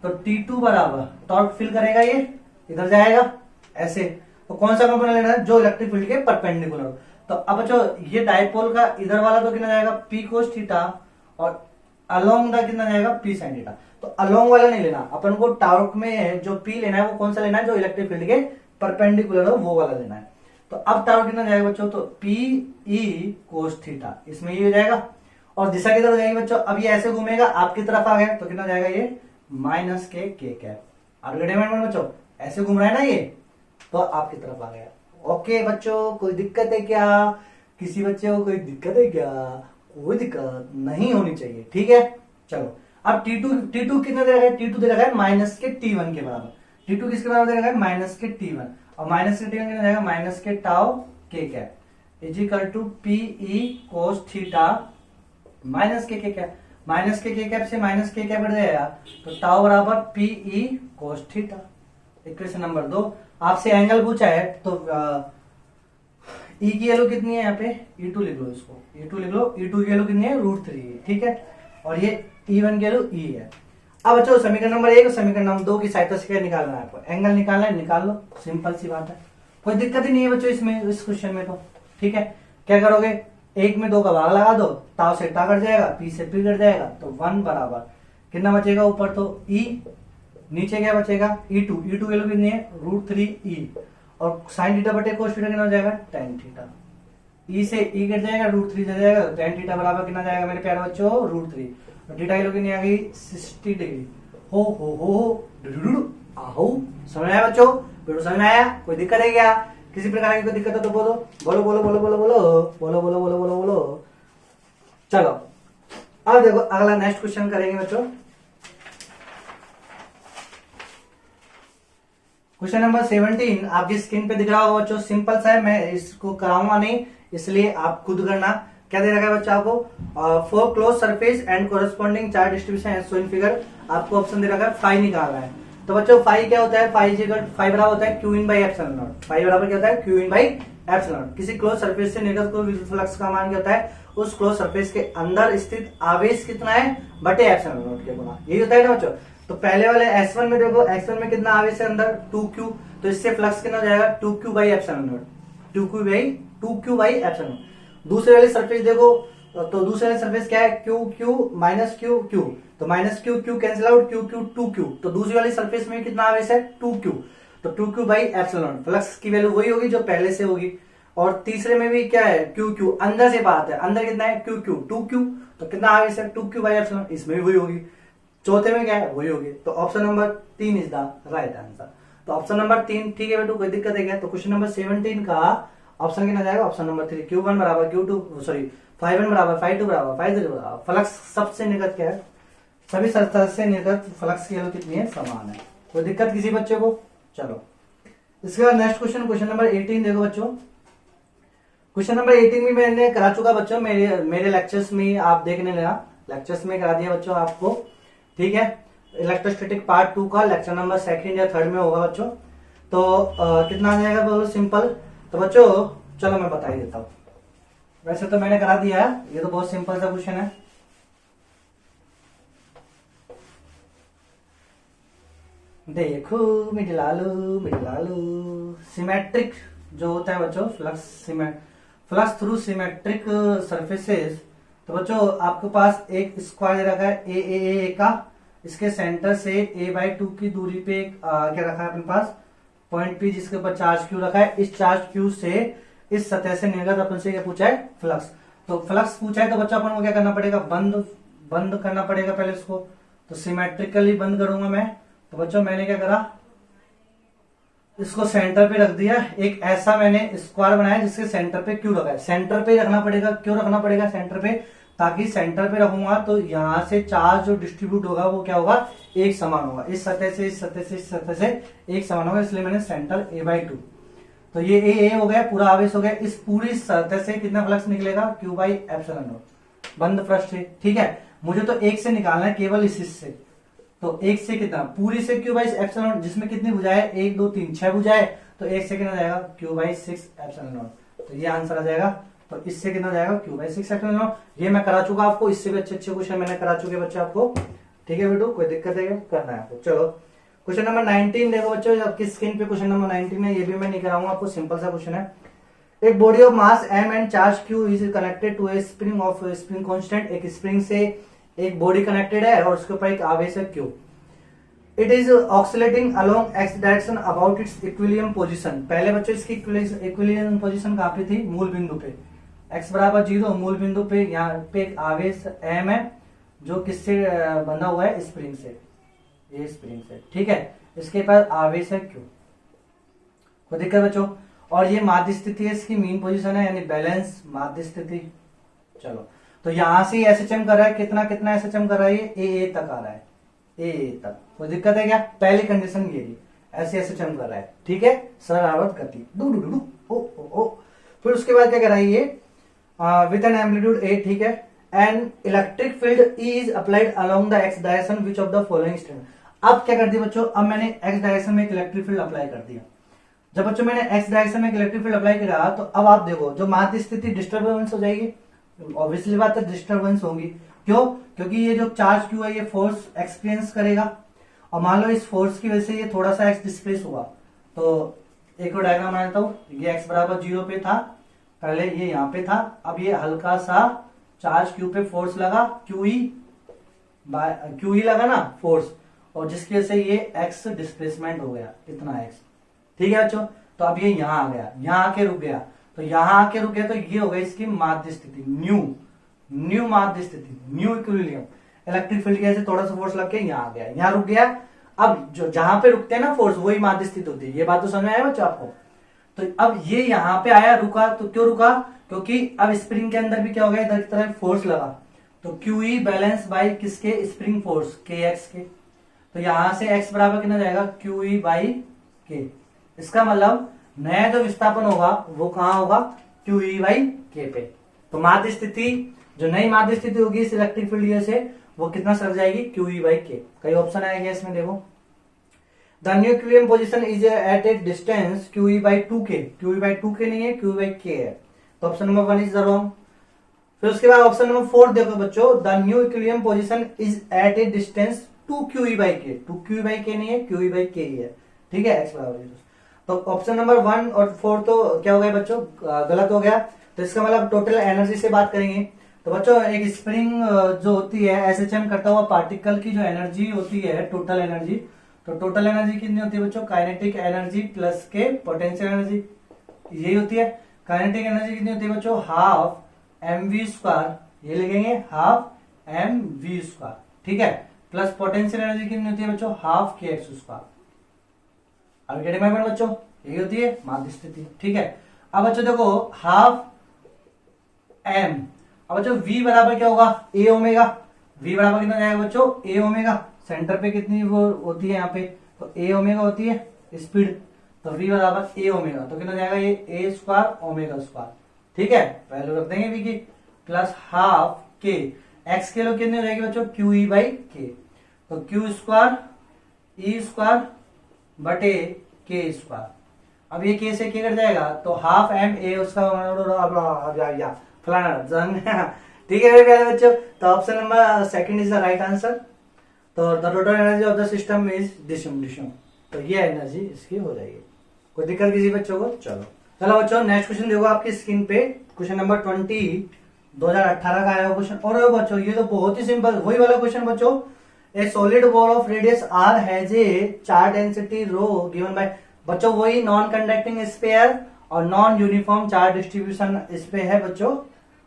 तो T2 बराबर टॉर्क फिल करेगा, ये इधर जाएगा ऐसे, तो कौन सा कंपोनेंट लेना है, जो इलेक्ट्रिक फील्ड के परपेंडिकुलर। तो अब बच्चों ये डाइपोल का इधर वाला तो कितना जाएगा P cos थीटा, और अलोंग द कितना जाएगा P sin थीटा। तो अलोंग वाला नहीं लेना, अपन को टॉर्क में जो P लेना है वो कौन सा लेना है, जो इलेक्ट्रिक फील्ड के परपेंडिकुलर हो वो वाला लेना है। तो अब टॉर्क कितना जाएगा बच्चों, तो P E cos थीटा, इसमें ये हो जाएगा, और दिशा किधर हो जाएगी बच्चों, अब ये ऐसे घूमेगा आपकी तरफ आ गया, तो कितना जाएगा ये माइनस के कैप। अब बच्चों ऐसे घूम रहा है ना ये, तो आपकी तरफ आ गया। ओके बच्चों, कोई दिक्कत है क्या? किसी बच्चे को कोई दिक्कत है क्या? कोई दिक्कत नहीं होनी चाहिए, ठीक है। चलो अब T2 कितना दे रखा है, T2 दे रखा है माइनस के T1 के बराबर, T2 किसके बराबर दे रखा है, माइनस के T1, और माइनस के T1 कितना जाएगा, minus K tau K cap is equal to P E cos theta minus K cap, minus K cap से माइनस के कैप हट जाएगा, तो टाउ बराबर P E cos theta, equation number 2। आपसे एंगल पूछा है, तो E की वैल्यू कितनी है यहाँ पे, E2 लिख लो, इसको E2 लिख लो, E2 की वैल्यू कितनी है √3, ठीक है, और ये E1 की वैल्यू E है। अब बच्चों समीकरण नंबर 1 और समीकरण नंबर 2 की सहायता से क्या निकालना है आपको, एंगल निकालना है, निकाल लो, सिंपल सी बात है, कोई दिक्कत ही नहीं है बच्चों इसमें, इस क्वेश्चन में तो, ठीक है। क्या करोगे, 1 में 2 का भाग लगा दो, टाउ से टा कट जाएगा, पी से पी कट जाएगा, तो 1 बराबर कितना बचेगा ऊपर, तो E, नीचे क्या बचेगा E2 की वैल्यू कितनी है √3 E, और साइन थीटा बटे कोस थीटा कितना हो जाएगा tan थीटा, E से E कट जाएगा, √3 जा जाएगा, तो tan थीटा बराबर कितना जाएगा मेरे प्यारे बच्चों √3, और थीटा की वैल्यू कितनी आ गई 60 डिग्री। हो आओ, समझ आया बच्चों, वीडियो समझ आया, कोई दिक्कत है क्या? किसी प्रकार की कोई दिक्कत है तो बोलो बोलो बोलो बोलो बोलो बोलो बोलो बोलो बोलो बोलो बोलो। चलो अब देखो अगला नेक्स्ट क्वेश्चन करेंगे बच्चों, क्वेश्चन नंबर 17 आपकी स्क्रीन पे दिख रहा होगा बच्चों, सिंपल सा है, मैं इसको कराऊंगा नहीं, इसलिए आप खुद करना। क्या दे रखा है बच्चों आपको, for close surface and corresponding charge distribution as shown figure, आपको ऑप्शन दे रखा है फाई निकालना है। तो बच्चों फाई क्या होता है, फाई बराबर होता है Q in by epsilon not, phi बराबर क्या होता है Q in by epsilon not. किसी क्लोज सरफेस से निर्गत कुल विद्युत फ्लक्स का मान क्या होता है, उस क्लोज सरफेस के अंदर स्थित आवेश कितना है बटे एप्सिलॉन नॉट के गुना, यही होता है ना बच्चों। तो पहले वाले S1 में देखो, S1 में कितना आवेश है अंदर 2Q, तो इससे फ्लक्स कितना हो जाएगा 2Q by epsilon not, 2Q by epsilon not. दूसरे वाले सरफेस देखो, तो दूसरे वाले सरफेस क्या है QQ माइनस QQ, तो minus QQ cancel out, QQ 2Q, तो दूसरी वाली सरफेस में कितना आवेश है 2Q, तो 2Q by epsilon not, flux की वैल्यू वही होगी जो पहले से होगी। और तीसरे में भी क्या है QQ, अंदर से बात है, अंदर कितना है QQ 2Q, तो कितना आवेश है 2Q बाई एप्सिलॉन, इसमें भी वही होगी। चौथे में क्या है वही होगी, तो option number 3 is the right answer. तो ऑप्शन नंबर 3 ठीक है बेटू, कोई दिक्कत है क्या? तो क्वेश्चन नंबर 17 का ऑप्शन कितना जाएगा, ऑप्शन नंबर 3, Q1 बराबर Q2 सॉरी Φ1 बराबर Φ2 बराबर Φ3 बराबर, फ्लक्स सबसे निर्गत क्या है, सभी सतह से निर्गत फ्लक्स की वैल्यू कितनी है, समान है, कोई दिक्कत किसी बच्चे को? चलो इसके बाद नेक्स्ट क्वेश्चन, क्वेश्चन नंबर 18 देखो बच्चों, क्वेश्चन नंबर 18 में मैंने करा चुका बच्चों, मेरे लेक्चर्स में आप देखने लेना, लेक्चर्स में करा दिया बच्चों आपको, ठीक है। इलेक्ट्रोस्टैटिक पार्ट 2 का लेक्चर नंबर 2 या 3 में होगा बच्चों। तो कितना आ जाएगा बोलो सिंपल, तो बच्चों चलो मैं बता ही देता हूं, वैसे तो मैंने करा दिया है, ये तो बहुत सिंपल सा क्वेश्चन है। देखो मेरे लालू मेरे लालू। सिमेट्रिक जो होता है बच्चों, फ्लक्स थ्रू सिमेट्रिक सरफेसेस। तो बच्चों आपके पास एक स्क्वायर दे रखा है ए का, इसके सेंटर से a/2 की दूरी पे एक क्या रखा है अपने पास पॉइंट पी, जिसके ऊपर चार्ज क्यू रखा है। इस चार्ज क्यू से इस सतह से निर्गत अपन से क्या पूछा है, फ्लक्स। तो फ्लक्स पूछा है तो बच्चों अपन को क्या करना पड़ेगा, बंद करना पड़ेगा पहले इसको। तो सिमेट्रिकली बंद करूंगा मैं। तो बच्चों मैंने क्या करा, इसको सेंटर पे रख दिया। एक ऐसा मैंने स्क्वायर बनाया जिसके सेंटर पे क्यू रखा है। सेंटर पे रखना पड़ेगा, क्यों रखना पड़ेगा सेंटर पे, ताकि सेंटर पे रखूंगा तो यहां से चार्ज जो डिस्ट्रीब्यूट होगा वो क्या होगा, एक समान होगा। इस सतह से इस सतह से इस सतह से एक समान होगा, इसलिए मैंने सेंटर a/2। तो ये ए हो गया, पूरा आवेश हो गया। इस पूरी सतह से कितना फ्लक्स निकलेगा, Q/ε0। बंद पृष्ठ है, ठीक है। मुझे तो एक से निकालना है, केवल इस हिस्से। तो एक से कितना, पूरी से Q/ε0, जिसमें कितनी भुजाएं, 1 2 3 6 भुजाएं। तो एक से कितना जाएगा, Q/6ε0। तो ये आंसर आ जाएगा। तो इससे कितना जाएगा, Q/6ε0। ये मैं करा चुका आपको, इससे भी अच्छे अच्छे क्वेश्चन मैंने करा चुके बच्चे आपको, ठीक है बेटू, कोई दिक्कत है करना है आपको। चलो क्वेश्चन नंबर 19 देखो बच्चों, आपकी स्क्रीन पे क्वेश्चन नंबर 19 है। ये भी मैं नहीं कराऊंगा आपको, सिंपल सा क्वेश्चन है। एक body of mass m and charge q is connected to a spring of spring constant. एक स्प्रिंग से एक बॉडी कनेक्टेड है और उसके ऊपर एक आवेश है q। It is oscillating along x direction about its equilibrium position. पहले बच्चों इसकी इक्विलिब्रियम पोजीशन कहां पे थी, मूल बिंदु पे, x बराबर 0 मूल बिंदु पे। यहाँ पे एक आवेश m है जो किससे बंधा हुआ है, स्प्रिंग से, ये स्प्रिंग से, ठीक है। इसके पास आवेश है q। कोई दिक्कत बच्चों। और ये माध्य स्थिति है, इसकी मीन पोजीशन है, यानी बैलेंस माध्य स्थिति। चलो तो यहां से एसएचएम कर रहा है, कितना कितना एसएचएम कर रहा है, ये ए तक आ रहा है, ए तक। कोई दिक्कत है क्या, पहली कंडीशन ये थी, ऐसे एसएचएम कर रहा है, ठीक है। सरल आवर्त गति डू डू डू ओ ओ ओ। फिर उसके बाद क्या कर रहा है ये, विद एन एम्पलीट्यूड ए, ठीक है। An electric field E is applied along the x direction which of the following statement. अब क्या कर दिया बच्चों, अब मैंने एक्स डायरेक्शन में एक इलेक्ट्रिक फील्ड अप्लाई कर दिया। जब बच्चों मैंने एक्स डायरेक्शन में एक इलेक्ट्रिक फील्ड अप्लाई किया, तो अब आप देखो जो माध्य स्थिति डिस्टर्बेंस हो जाएगी, ऑब्वियसली बात है डिस्टर्बेंस होगी। क्यों, क्योंकि ये जो चार्ज क्यू है ये फोर्स एक्सपीरियंस करेगा, और मान लो इस फोर्स की वजह से ये थोड़ा सा एक्स डिस्प्लेस हुआ। तो एक और डायग्राम बना देता हूं, ये एक्स बराबर 0 पे था, पहले ये यहाँ पे था, अब ये हल्का सा चार्ज क्यू पे फोर्स लगा, क्यू ई लगा ना फोर्स, और जिसकी वजह से ये एक्स डिस्प्लेसमेंट हो गया, इतना एक्स, ठीक है बच्चों। तो अब ये यहां आ गया, यहां आके रुक गया, तो यहां आके रुक गया, तो ये हो गई इसकी माध्य स्थिति, न्यू माध्य स्थिति, न्यू इक्विलिब्रियम। इलेक्ट्रिक फील्ड की वजह से थोड़ा सा फोर्स लग के यहां आ गया, यहां रुक गया। अब जो जहां पे रुकते हैं ना फोर्स, वही माध्य स्थिति होती है। ये बात तो समझ में आया बच्चों आपको। तो अब ये यहां पे आया, रुका, तो क्यों रुका, क्योंकि अब स्प्रिंग के अंदर भी क्या हो गया, इधर की तरफ फोर्स लगा। तो क्यू ई बैलेंस बाई किसके, स्प्रिंग फोर्स के एक्स के। तो यहां से एक्स बराबर कितना जाएगा, क्यू ई बाई के। इसका मतलब नया जो विस्थापन होगा वो कहां होगा, क्यू ई बाई के पे। तो माध्य स्थिति, जो नई माध्य स्थिति होगी इस इलेक्ट्रिक फील्ड से, वो कितना सर जाएगी, क्यू ई बाई के। कई ऑप्शन आएगा इसमें, देखो the new equilibrium position is at a distance Q E by 2k। Q E by 2k नहीं है, क्यू ई बाई के है। तो option number 1 is the wrong. फिर उसके बाद ऑप्शन नंबर 4 देखो बच्चों, the new equilibrium position is at a distance 2q E by K. 2q E by के नहीं है, क्यू ई बाई के ही है, ठीक है, एक्स बराबर 0। तो ऑप्शन नंबर 1 और 4 तो क्या हो गया बच्चों, गलत हो गया। तो इसका मतलब टोटल एनर्जी से बात करेंगे। तो बच्चों एक स्प्रिंग जो होती है, एसएचएम करता हुआ पार्टिकल की जो एनर्जी होती है, टोटल एनर्जी, तो टोटल एनर्जी कितनी होती है बच्चों, काइनेटिक एनर्जी प्लस के पोटेंशियल एनर्जी, यही होती है। काइनेटिक एनर्जी कितनी होती है बच्चों, हाफ mv², ये लिखेंगे हाफ mv², ठीक है, प्लस पोटेंशियल एनर्जी कितनी होती है बच्चों, हाफ kx²। अब क्या डिमांड बच्चों, यही होती है माध्य स्थिति, ठीक है। अब बच्चों देखो हाफ m, अब बच्चों v बराबर क्या होगा, a ओमेगा। v बराबर कितना जाएगा बच्चों, a ओमेगा। सेंटर पे कितनी वो होती है यहाँ पे, तो a ओमेगा होती है स्पीड, तो v बराबर a ओमेगा। तो कितना जाएगा ये a² ओमेगा स्क्वायर, ठीक है, वैल्यू रख देंगे v की, प्लस हाफ k, x के लोग कितने हो जाएगी बच्चों, क्यू ई बाई के। तो q² e² बटे k²। अब ये k से k कट जाएगा, तो हाफ m a उसका फलाना, ठीक है मेरे प्यारे बच्चों। तो option number 2 is the right answer. तो the total energy of the system is डिशम। तो ये एनर्जी इसकी हो जाएगी। कोई दिक्कत किसी बच्चों को? चलो बच्चों नेक्स्ट क्वेश्चन देखो आपकी स्क्रीन पे, क्वेश्चन नंबर 20 2018 का आया हुआ क्वेश्चन। और बच्चों ये तो बहुत ही सिंपल वही वाला क्वेश्चन बच्चों। ए solid ball of radius r has a charge density row given by, बच्चों वही नॉन कंडक्टिंग स्फीयर और नॉन यूनिफॉर्म चार्ज डिस्ट्रीब्यूशन इस पे है बच्चों,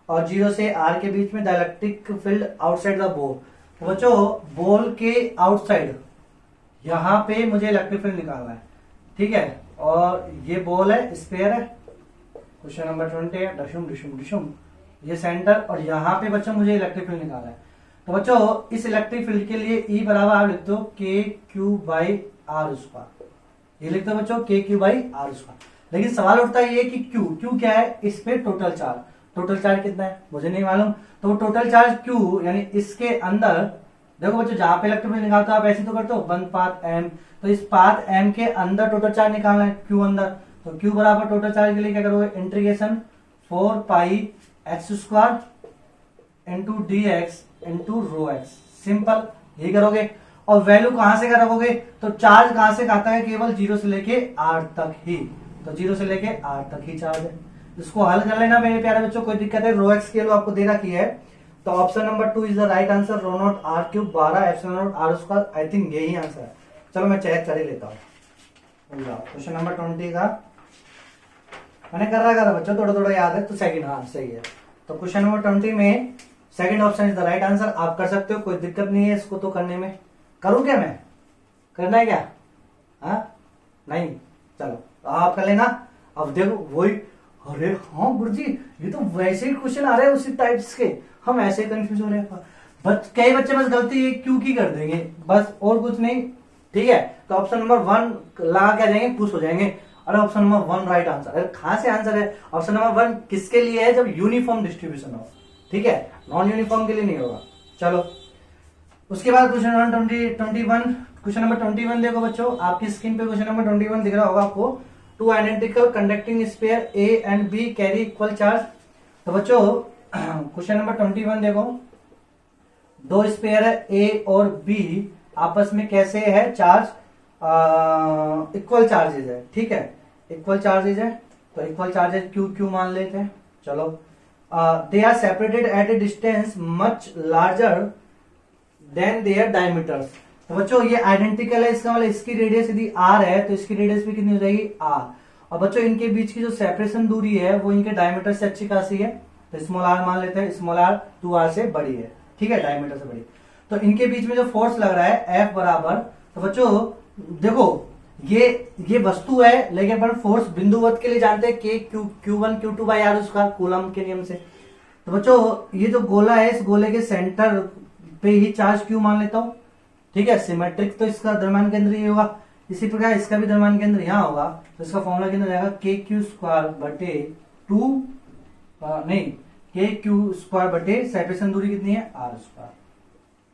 और 0 से r के बीच में dielectric field outside the ball. तो बच्चों बॉल के आउटसाइड यहाँ पे मुझे इलेक्ट्रिक फील्ड निकालना है, ठीक है, और ये बॉल है, स्फीयर है, क्वेश्चन नंबर 20 है, डशुम डशुम डशुम, ये सेंटर, और यहाँ पे बच्चों मुझे इलेक्ट्रिक फील्ड निकालना है। तो बच्चों इस इलेक्ट्रिक फील्ड के लिए E बराबर आप लिखते हो के क्यू बाई आर स्क्वायर, ये लिखते हो बच्चों के क्यू बाई आर स्क्वायर। लेकिन सवाल उठता है ये कि क्यू क्या है, इस पे टोटल चार्ज कितना है मुझे नहीं मालूम, तो टोटल चार्ज क्यू यानी इसके अंदर देखो बच्चों जहां पे इलेक्ट्रिक फील्ड निकालते हो आप ऐसे तो करते हो 1 पाथ m, तो इस पाथ m के अंदर टोटल चार्ज निकालना है क्यू अंदर, तो क्यू बराबर टोटल चार्ज के लिए क्या करोगे, इंटीग्रेशन 4 पाई x square into dx into rho x, simple यही करोगे। और वैल्यू कहां से रखोगे, तो चार्ज कहां से आता है, केवल 0 से लेके r तक ही, तो 0 से लेके r तक ही चार्ज है। इसको हल कर लेना मेरे प्यारे बच्चों, कोई दिक्कत है, रो एक्स की वैल्यू आपको दे रखी है, तो option number 2 is the right answer, rho not r cube 12 epsilon not r square, I think यही आंसर है। चलो मैं चेक कर ही लेता हूँ। क्वेश्चन नंबर 20 का मैंने कर रखा था बच्चों, थोड़ा थोड़ा याद है, तो सेकंड, हाँ सही है। तो क्वेश्चन नंबर 20 में second option is the right answer, आप कर सकते हो, कोई दिक्कत नहीं है इसको तो करने में। करूं क्या मैं, करना है क्या, हाँ नहीं, चलो आप कर लेना। अब देखो वही, अरे हाँ गुरुजी ये तो वैसे ही क्वेश्चन आ रहे हैं उसी टाइप्स के, हम ऐसे कंफ्यूज हो रहे हैं। कई बच्चे बस गलती क्यों की कर देंगे बस, और कुछ नहीं, ठीक है। तो ऑप्शन नंबर 1 लगा क्या जाएंगे, खुश हो जाएंगे, अरे ऑप्शन नंबर 1 राइट आंसर। अरे कहां से आंसर है, ऑप्शन नंबर 1 किसके लिए है, जब यूनिफॉर्म डिस्ट्रीब्यूशन हो, ठीक है, नॉन यूनिफॉर्म के लिए नहीं होगा। चलो उसके बाद क्वेश्चन नंबर 21, क्वेश्चन नंबर 21 देखो बच्चों आपकी स्क्रीन पे, क्वेश्चन नंबर 21 दिख रहा होगा आपको। 2 identical conducting sphere A and B carry equal charge. तो बच्चों क्वेश्चन नंबर 21 देखो, 2 स्फीयर है A और B, आपस में कैसे है चार्ज, इक्वल चार्जेज है, ठीक है, इक्वल चार्जेज है, तो इक्वल चार्जेज क्यू मान लेते हैं। चलो they are separated at a distance much larger than their diameters. तो बच्चों ये आइडेंटिकल है, इसका मतलब इसकी रेडियस यदि r है तो इसकी रेडियस भी कितनी हो जाएगी r, और बच्चों इनके बीच की जो सेपरेशन दूरी है वो इनके डायमीटर से अच्छी खासी है, तो स्मॉल r मान लेते हैं, स्मॉल r 2r से बड़ी है, ठीक है, डायमीटर से बड़ी। तो इनके बीच में जो फोर्स लग रहा है F बराबर, तो बच्चों देखो ये वस्तु है, लेकिन अपन फोर्स बिंदुवत के लिए जानते हैं के Q1 Q2 बाई आर उसका कूलम के नियम से। तो बच्चों ये जो गोला है, इस गोले के सेंटर पे ही चार्ज Q मान लेता हूं, ठीक है, सिमेट्रिक, तो इसका द्रव्यमान केंद्र ये होगा, इसी प्रकार इसका भी द्रव्यमान केंद्र यहाँ होगा, तो इसका फॉर्मूला कितना जाएगा, के क्यू स्क्वायर बटे 2 नहीं के क्यू स्क्वायर बटे सेपरेशन दूरी कितनी है r स्क्वायर,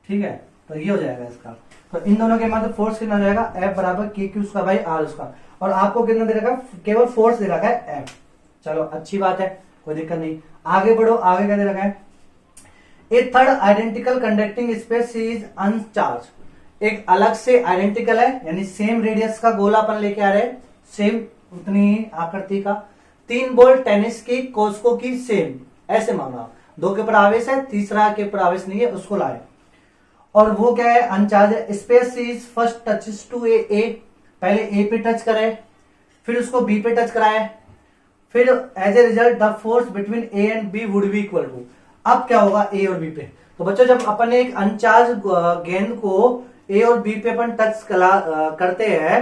ठीक है, तो ये हो जाएगा इसका। तो इन दोनों के मध्य फोर्स कितना जाएगा, F बराबर K Q square by are square, और आपको कितना दे रखा है, केवल फोर्स दे रखा है F। चलो अच्छी बात है, कोई दिक्कत नहीं, आगे बढ़ो, आगे क्या दे रखा है, a third identical conducting space is uncharged. एक अलग से आइडेंटिकल है, यानी सेम रेडियस का गोला अपन लेके आ रहे हैं, सेम उतनी आकृति का, 3 बॉल टेनिस की कोस्को की सेम, ऐसे माना, 2 के ऊपर आवेश है, तीसरा के ऊपर आवेश नहीं है, उसको लाए, और वो क्या है, अनचार्ज है। Space is first touches to A, पहले ए पे टच करे, फिर उसको बी पे टच कराए, फिर as a result the force between A and B would be equal to. अब क्या होगा ए और बी पे, तो बच्चों जब अपन एक अनचार्ज गेंद को ए और बी पे अपन टच करते हैं,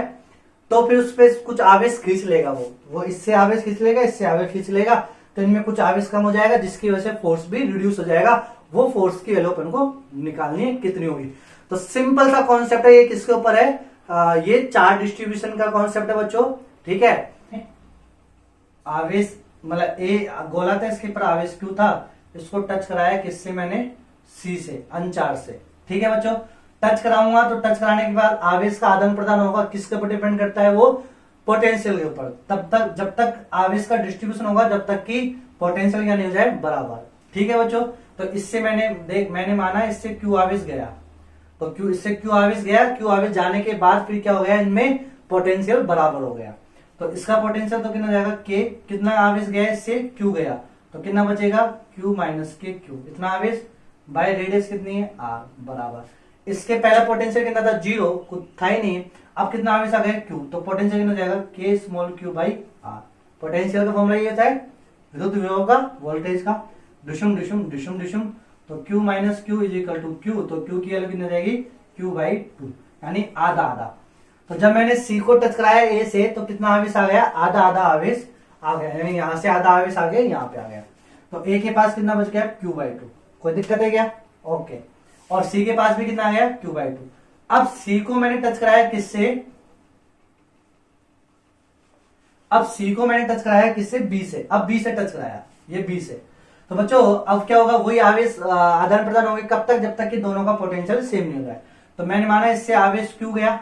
तो फिर उस पर कुछ आवेश खींच लेगा, वो इससे आवेश खींच लेगा, इससे आवेश खींच लेगा, तो इनमें कुछ आवेश कम हो जाएगा, जिसकी वजह से फोर्स भी रिड्यूस हो जाएगा। वो फोर्स की वैल्यू अपन को निकालनी है कितनी होगी। तो सिंपल सा कॉन्सेप्ट है, ये किसके ऊपर है, ये चार्ज डिस्ट्रीब्यूशन का कॉन्सेप्ट है बच्चों, ठीक है। आवेश मतलब ए गोला था, इसके ऊपर आवेश क्यू था, इसको टच कराया किससे, मैंने सी से, अनचार्ज से, ठीक है बच्चों। टच कराऊंगा तो टच कराने के बाद आवेश का आदान प्रदान होगा, किसके ऊपर डिपेंड करता है, वो पोटेंशियल के ऊपर, तब तक जब तक आवेश का डिस्ट्रीब्यूशन होगा, जब तक कि पोटेंशियल क्या नहीं हो जाए बराबर, ठीक है बच्चों। तो इससे मैंने माना इससे क्यू आवेश गया, तो क्यू इससे क्यू आवेश गया, क्यू आवेश जाने के बाद फिर क्या हो गया, इनमें पोटेंशियल बराबर हो गया। तो इसका पोटेंशियल तो कितना जाएगा, के कितना आवेश गया इससे, क्यू गया, तो कितना बचेगा, क्यू माइनस के क्यू, इतना आवेश बाय रेडियस कितनी है, आर, बराबर। इसके पहला पोटेंशियल कितना था, 0, कुछ था ही नहीं, अब कितना आवेश आ गया, क्यू, तो पोटेंशियल कितना जाएगा, K small Q by R. Potential का फॉर्मूला ये होता है विद्युत विभव का, वोल्टेज का, डिशुम डिशुम डिशुम डिशुम, तो Q minus Q is equal to Q, तो क्यू की वैल्यू कितनी हो जाएगी, क्यू बाई 2, यानी आधा आधा। तो जब मैंने सी को टच कराया ए से, तो कितना आवेश आ गया, आधा आधा आवेश आ गया, यानी यहां से आधा आवेश आ गया, यहाँ पे आ गया। तो ए के पास कितना बच गया, क्यू बाई 2, कोई दिक्कत है क्या, ओके। और सी के पास भी कितना आ गया, क्यू बाई 2। अब सी को मैंने टच कराया किससे, अब सी को मैंने टच कराया किससे, बी से, अब बी से टच कराया, ये बी से। तो बच्चों अब क्या होगा, वही आवेश आदान प्रदान होंगे, कब तक, जब तक कि दोनों का पोटेंशियल सेम नहीं होगा। तो मैंने माना इससे आवेश क्यू गया,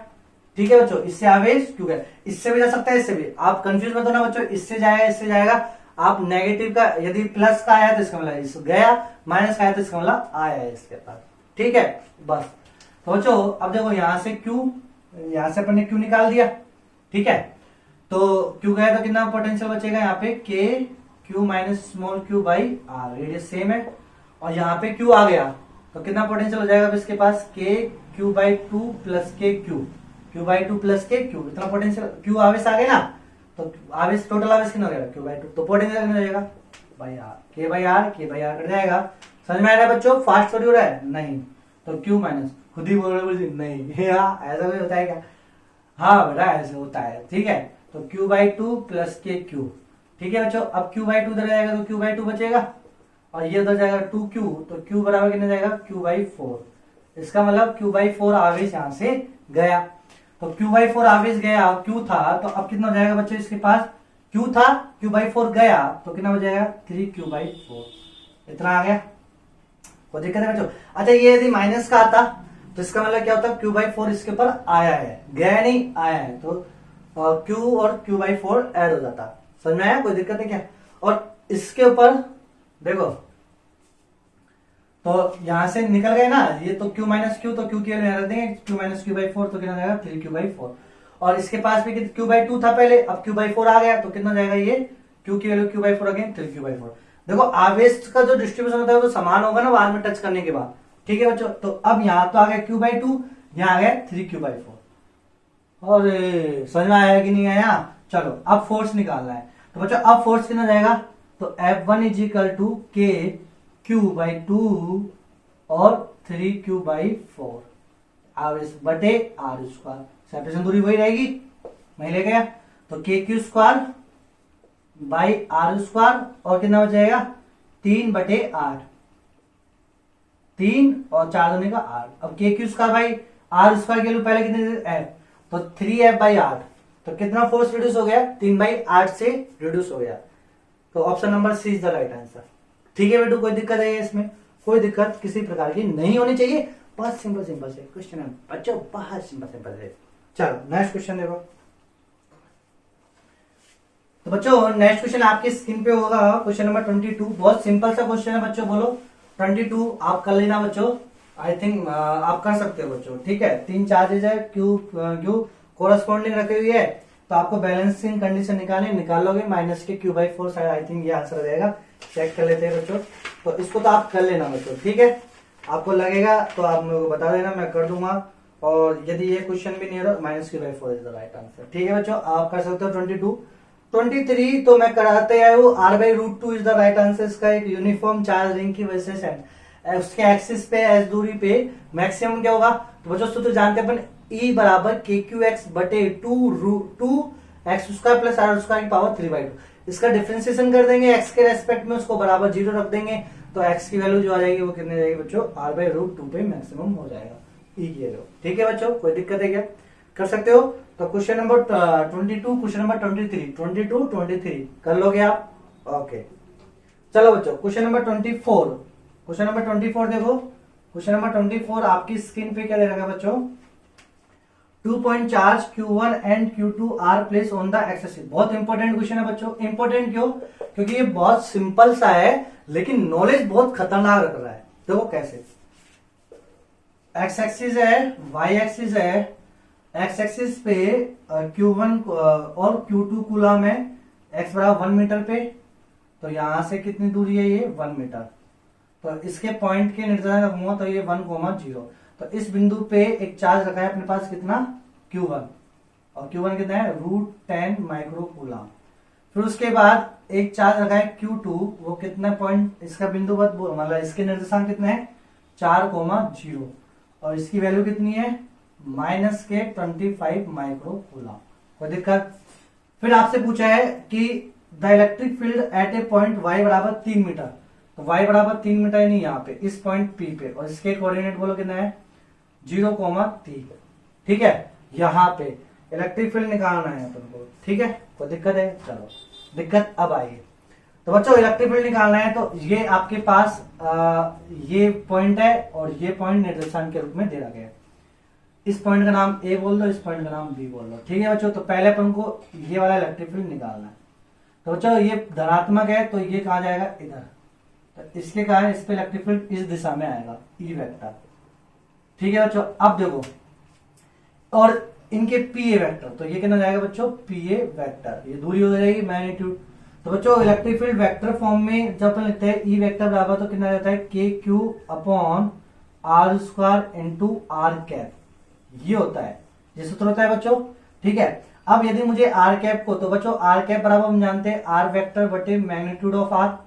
ठीक है बच्चों, इससे आवेश क्यू गया, इससे भी जा सकता है, इससे भी, आप कंफ्यूज मत होना बच्चों, इससे जाएगा इससे जाएगा। आप नेगेटिव का यदि प्लस का आया तो इसका मतलब इस गया, माइनस का आया तो इसका मतलब आया है इसके पास, ठीक है बस। तो बच्चों अब देखो यहां से क्यू, यहां से अपन ने क्यू निकाल दिया, ठीक है, तो क्यू गया तो कितना पोटेंशियल बचेगा यहाँ पे, K Q minus small Q by R, radius same है, और यहाँ पे क्यू आ गया तो कितना पोटेंशियल हो जाएगा इसके पास, के क्यू बाई 2 प्लस के क्यू, क्यू बाई 2 प्लस के क्यू, इतना पोटेंशियल, क्यू आवेश आ गया ना, तो आवेश टोटल आवेश कितना हो जाएगा, क्यू बाई 2, तो पोटेंशियल कितना हो जाएगा, बाई आर, के बाई आर, के बाई आर कट जाएगा। समझ में आ रहा है बच्चों, फास्ट थोड़ी हो रहा है, नहीं, तो क्यू माइनस, खुद ही बोल रहे नहीं, ऐसा भी होता है क्या, हाँ बेटा ऐसे होता है, ठीक है। तो क्यू बाई 2 प्लस के क्यू, ठीक है बच्चों। अब क्यू बाई 2 उधर जाएगा तो क्यू बाई 2 बचेगा, और ये उधर जाएगा 2q, तो q बराबर कितना जाएगा, क्यू बाई 4। इसका मतलब क्यू बाई 4 आवेश यहां से गया, तो क्यू बाई 4 आवेश गया, क्यू था, तो अब कितना हो जाएगा बच्चों, इसके पास क्यू था, क्यू बाई 4 गया, तो कितना हो जाएगा, 3q बाई 4, इतना आ गया, कोई दिक्कत है बच्चों। अच्छा ये यदि माइनस का आता तो इसका मतलब क्या होता है, क्यू बाई 4 इसके ऊपर आया है, गया नहीं आया है, तो क्यू और क्यू बाई 4 ऐड हो जाता, समझ में आया, कोई दिक्कत है क्या। और इसके ऊपर देखो, तो यहां से निकल गए ना ये, तो क्यू माइनस क्यू, तो क्यू की वैल्यू रख देंगे, क्यू माइनस क्यू बाई 4, तो कितना जाएगा, 3q बाई 4। और इसके पास भी क्यू बाई 2 था पहले, अब क्यू बाई 4 आ गया, तो कितना जाएगा, ये क्यू की value Q by 4 again 3q by 4। देखो आवेश का जो डिस्ट्रीब्यूशन होता है वो समान होगा ना बाद में टच करने के बाद, ठीक है बच्चों। तो अब यहाँ तो आ गया क्यू बाई 2, यहाँ आ गया 3q बाई 4, और समझ में आया कि नहीं आया। चलो अब फोर्स निकालना है, तो बच्चों अब फोर्स कितना जाएगा, तो F1 इज इक्वल टू के क्यू बाई 2 और 3q बाई 4 आवेश बटे आर स्क्वायर, सेपरेशन दूरी वही रहेगी, मैं ले गया, तो K Q square by are square, और कितना हो जाएगा, 3 बटे 8, 3 और 4 होने का 8। अब K Q square by are square के लिए पहले कितने एफ, तो 3f बाई 8, तो कितना फोर्स रिड्यूस हो गया, 3 बाई 8 से रिड्यूस हो गया, तो option number C is the right answer. ठीक है बेटू, कोई दिक्कत है इसमें, कोई दिक्कत किसी प्रकार की नहीं होनी चाहिए, बहुत सिंपल सिंपल से क्वेश्चन है बच्चों, बहुत सिंपल सिंपल से। चलो नेक्स्ट क्वेश्चन देखो, तो बच्चों नेक्स्ट क्वेश्चन आपकी स्क्रीन पे होगा क्वेश्चन नंबर 22, बहुत सिंपल सा क्वेश्चन है बच्चों, बोलो 22 आप कर लेना बच्चों, आई थिंक आप कर सकते हो बच्चों, ठीक है। 3 चार्जेज है, क्यू कोरस्पॉन्डिंग रखी हुई है, तो आपको बैलेंसिंग कंडीशन निकाल लोगे, माइनस के क्यू बाई 4 शायद, आई थिंक ये आंसर रहेगा, चेक कर लेते हैं बच्चों। तो इसको तो आप कर लेना बच्चों, ठीक है, आपको लगेगा तो आप मेरे को बता देना, मैं कर दूंगा, और यदि ये क्वेश्चन भी नहीं है minus Q by 4 is the right answer. ठीक है बच्चों, आप कर सकते हो 22। 23 तो मैं कराते आया हूँ, r by root 2 is the right answer. इसका एक यूनिफॉर्म चार्ज रिंग की वजह से उसके एक्सिस पे एस दूरी पे मैक्सिमम क्या होगा, तो बच्चों सूत्र जानते हैं अपन, E बराबर के क्यू एक्स बटे 2 X square plus R square की पावर 3/2। इसका डिफरेंशिएशन कर देंगे x के रेस्पेक्ट में, उसको बराबर 0 रख देंगे, तो x की वैल्यू जो आ जाएगी वो कितनी जाएगी बच्चों, r बाई रूट 2 पे मैक्सिमम हो जाएगा E की वैल्यू। ठीक है बच्चों, कोई दिक्कत है क्या, कर सकते हो। तो क्वेश्चन नंबर 22, क्वेश्चन नंबर 23, 22, 23 कर लोगे आप, ओके। चलो बच्चों क्वेश्चन नंबर 24, क्वेश्चन नंबर 24 देखो, क्वेश्चन नंबर 24 आपकी स्क्रीन पे क्या दे रखा है बच्चों, 2 point charge Q1 and Q2 are place on the axes. बहुत इंपॉर्टेंट क्वेश्चन है बच्चों, इंपॉर्टेंट क्यों, क्योंकि ये बहुत सिंपल सा है लेकिन नॉलेज बहुत खतरनाक रख रहा है। देखो कैसे, एक्स एक्सिस है, वाई एक्सिस है, एक्स एक्सिस पे Q1 और Q2 कूलम है, x बराबर 1 मीटर पे, तो यहां से कितनी दूरी है, ये 1 मीटर। तो इसके पॉइंट के निर्धारण रखूंगा तो ये 1,0। तो इस बिंदु पे एक चार्ज रखा है अपने पास, कितना, Q1, और Q1 कितना है, √10 माइक्रो कूलम। फिर उसके बाद एक चार्ज रखा है Q2, वो कितना पॉइंट, इसका बिंदु मतलब इसके निर्देशांक कितने हैं, 4,0, और इसकी वैल्यू कितनी है, -25 माइक्रो कूलम। कोई दिक्कत। फिर आपसे पूछा है कि the electric field eight A point y बराबर 3 मीटर, तो y बराबर 3 मीटर यानी यहाँ पे इस पॉइंट P पे, और इसके कोऑर्डिनेट बोलो कितना है, 0,3। ठीक है, यहाँ पे इलेक्ट्रिक फील्ड निकालना है अपन को। ठीक है, कोई दिक्कत है, चलो दिक्कत अब आइए। तो बच्चों इलेक्ट्रिक फील्ड निकालना है, तो ये आपके पास ये पॉइंट है और ये पॉइंट निर्देशांक के रूप में दे रखा गया है। इस पॉइंट का नाम ए बोल दो, इस पॉइंट का नाम बी बोल दो। ठीक है बच्चों, तो पहले अपन को ये वाला इलेक्ट्रिक फील्ड निकालना है। तो बच्चों ये धनात्मक है, तो ये कहा जाएगा इधर, तो इसके कारण इस पे इलेक्ट्रिक फील्ड इस दिशा में आएगा, ई वेक्टर। ठीक है बच्चों, अब देखो, और इनके पी ए वेक्टर, तो ये कितना जाएगा बच्चों, पी ए वेक्टर, ये दूरी हो जाएगी मैग्नीट्यूड। तो बच्चों इलेक्ट्रिक फील्ड वेक्टर फॉर्म में जब अपन लिखते हैं ई वेक्टर बराबर, तो कितना रहता है, K Q upon R square into R cap, ये होता है, ये सूत्र होता है बच्चों। ठीक है, अब यदि मुझे आर कैप को, तो बच्चों आर कैप बराबर हम जानते हैं आर वेक्टर बटे magnitude of R.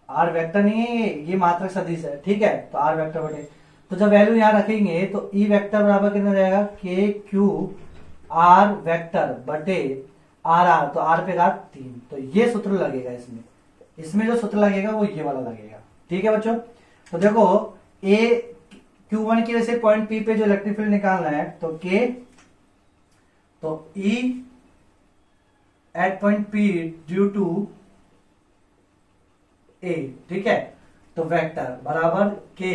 R vector नहीं है ये मात्रक सदिश है। ठीक है, तो आर वेक्टर बटे, तो जब वैल्यू यहां रखेंगे तो ई वेक्टर बराबर कितना जाएगा, के क्यू आर वेक्टर बटे आर आर, तो आर पे घात 3। तो ये सूत्र लगेगा इसमें, इसमें जो सूत्र लगेगा वो ये वाला लगेगा। ठीक है बच्चों, तो देखो ए Q1 की वजह से पॉइंट P पे जो इलेक्ट्रिक फील्ड निकालना है, तो K, तो E at point P due to A। ठीक है, तो वेक्टर बराबर K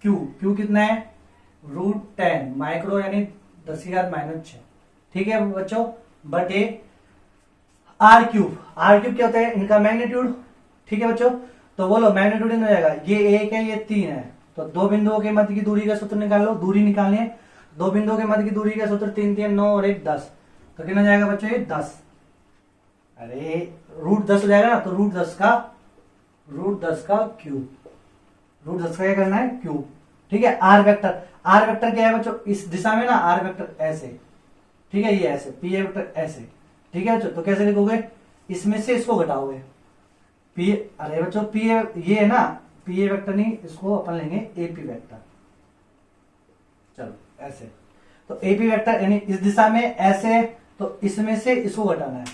Q कितना है, √10 माइक्रो यानी 10⁻⁻⁶। ठीक है बच्चों, बटे R क्यूब क्या होता है, इनका मैग्नीट्यूड। ठीक है बच्चों, तो बोलो मैग्नीट्यूड हो जाएगा, ये 1 है, ये 3 है, तो दो बिंदुओं के मध्य की दूरी का सूत्र निकाल लो, दूरी निकालनी है, दो बिंदुओं के मध्य की दूरी का सूत्र 3 3 9 और 1 10, तो कितना जाएगा बच्चों, ये 10। अरे √10 हो जाएगा ना, तो √10 का क्यूब, √10 का क्या करना है, क्यूब। ठीक है, आर वेक्टर क्या है बच्चों, इस दिशा में ना आर वेक्टर ऐसे, ठीक है, ये ऐसे, पी ए वेक्टर ऐसे। ठीक है बच्चों, तो कैसे लिखोगे, इसमें से इसको घटाओगे, पी, अरे बच्चों पी ये है ना, पी ए वेक्टर नहीं, इसको अपन लेंगे एपी वेक्टर। चलो ऐसे, तो एपी वेक्टर यानी इस दिशा में ऐसे, तो इसमें से इसको घटाना है।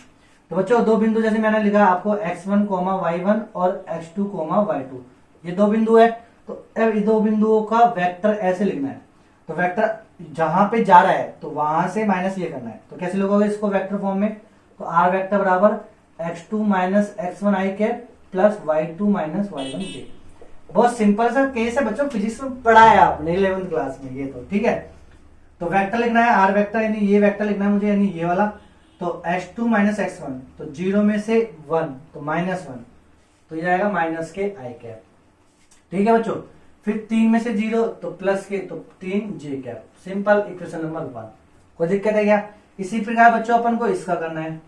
तो बच्चों दो बिंदु जैसे मैंने लिखा आपको x1, y1 और x2, y2, ये दो बिंदु है, तो अब दो बिंदुओं का वेक्टर ऐसे लिखना है। तो वेक्टर जहां पे जा रहा है तो वहां से माइनस ये करना है, तो कैसे लिखोगे इसको वेक्टर फॉर्म में, तो आर वेक्टर बराबर x2 minus x1 i cap plus y2 minus y1 के। बहुत सिंपल सा केस है बच्चों, फिजिक्स में पढ़ा है आपने 11th क्लास में ये, तो ठीक है। तो वेक्टर लिखना है आर वेक्टर, यानी ये वेक्टर लिखना है मुझे, यानी ये वाला, तो x2 माइनस x1, तो 0 में से 1 तो -1, तो ये आएगा माइनस के आई कैप। ठीक है बच्चों, फिर 3 में से 0 तो प्लस के, तो 3 जे कैप। Simple equation number 1। कोई दिक्कत है क्या? इसी प्रकार बच्चों अपन को इसका करना है,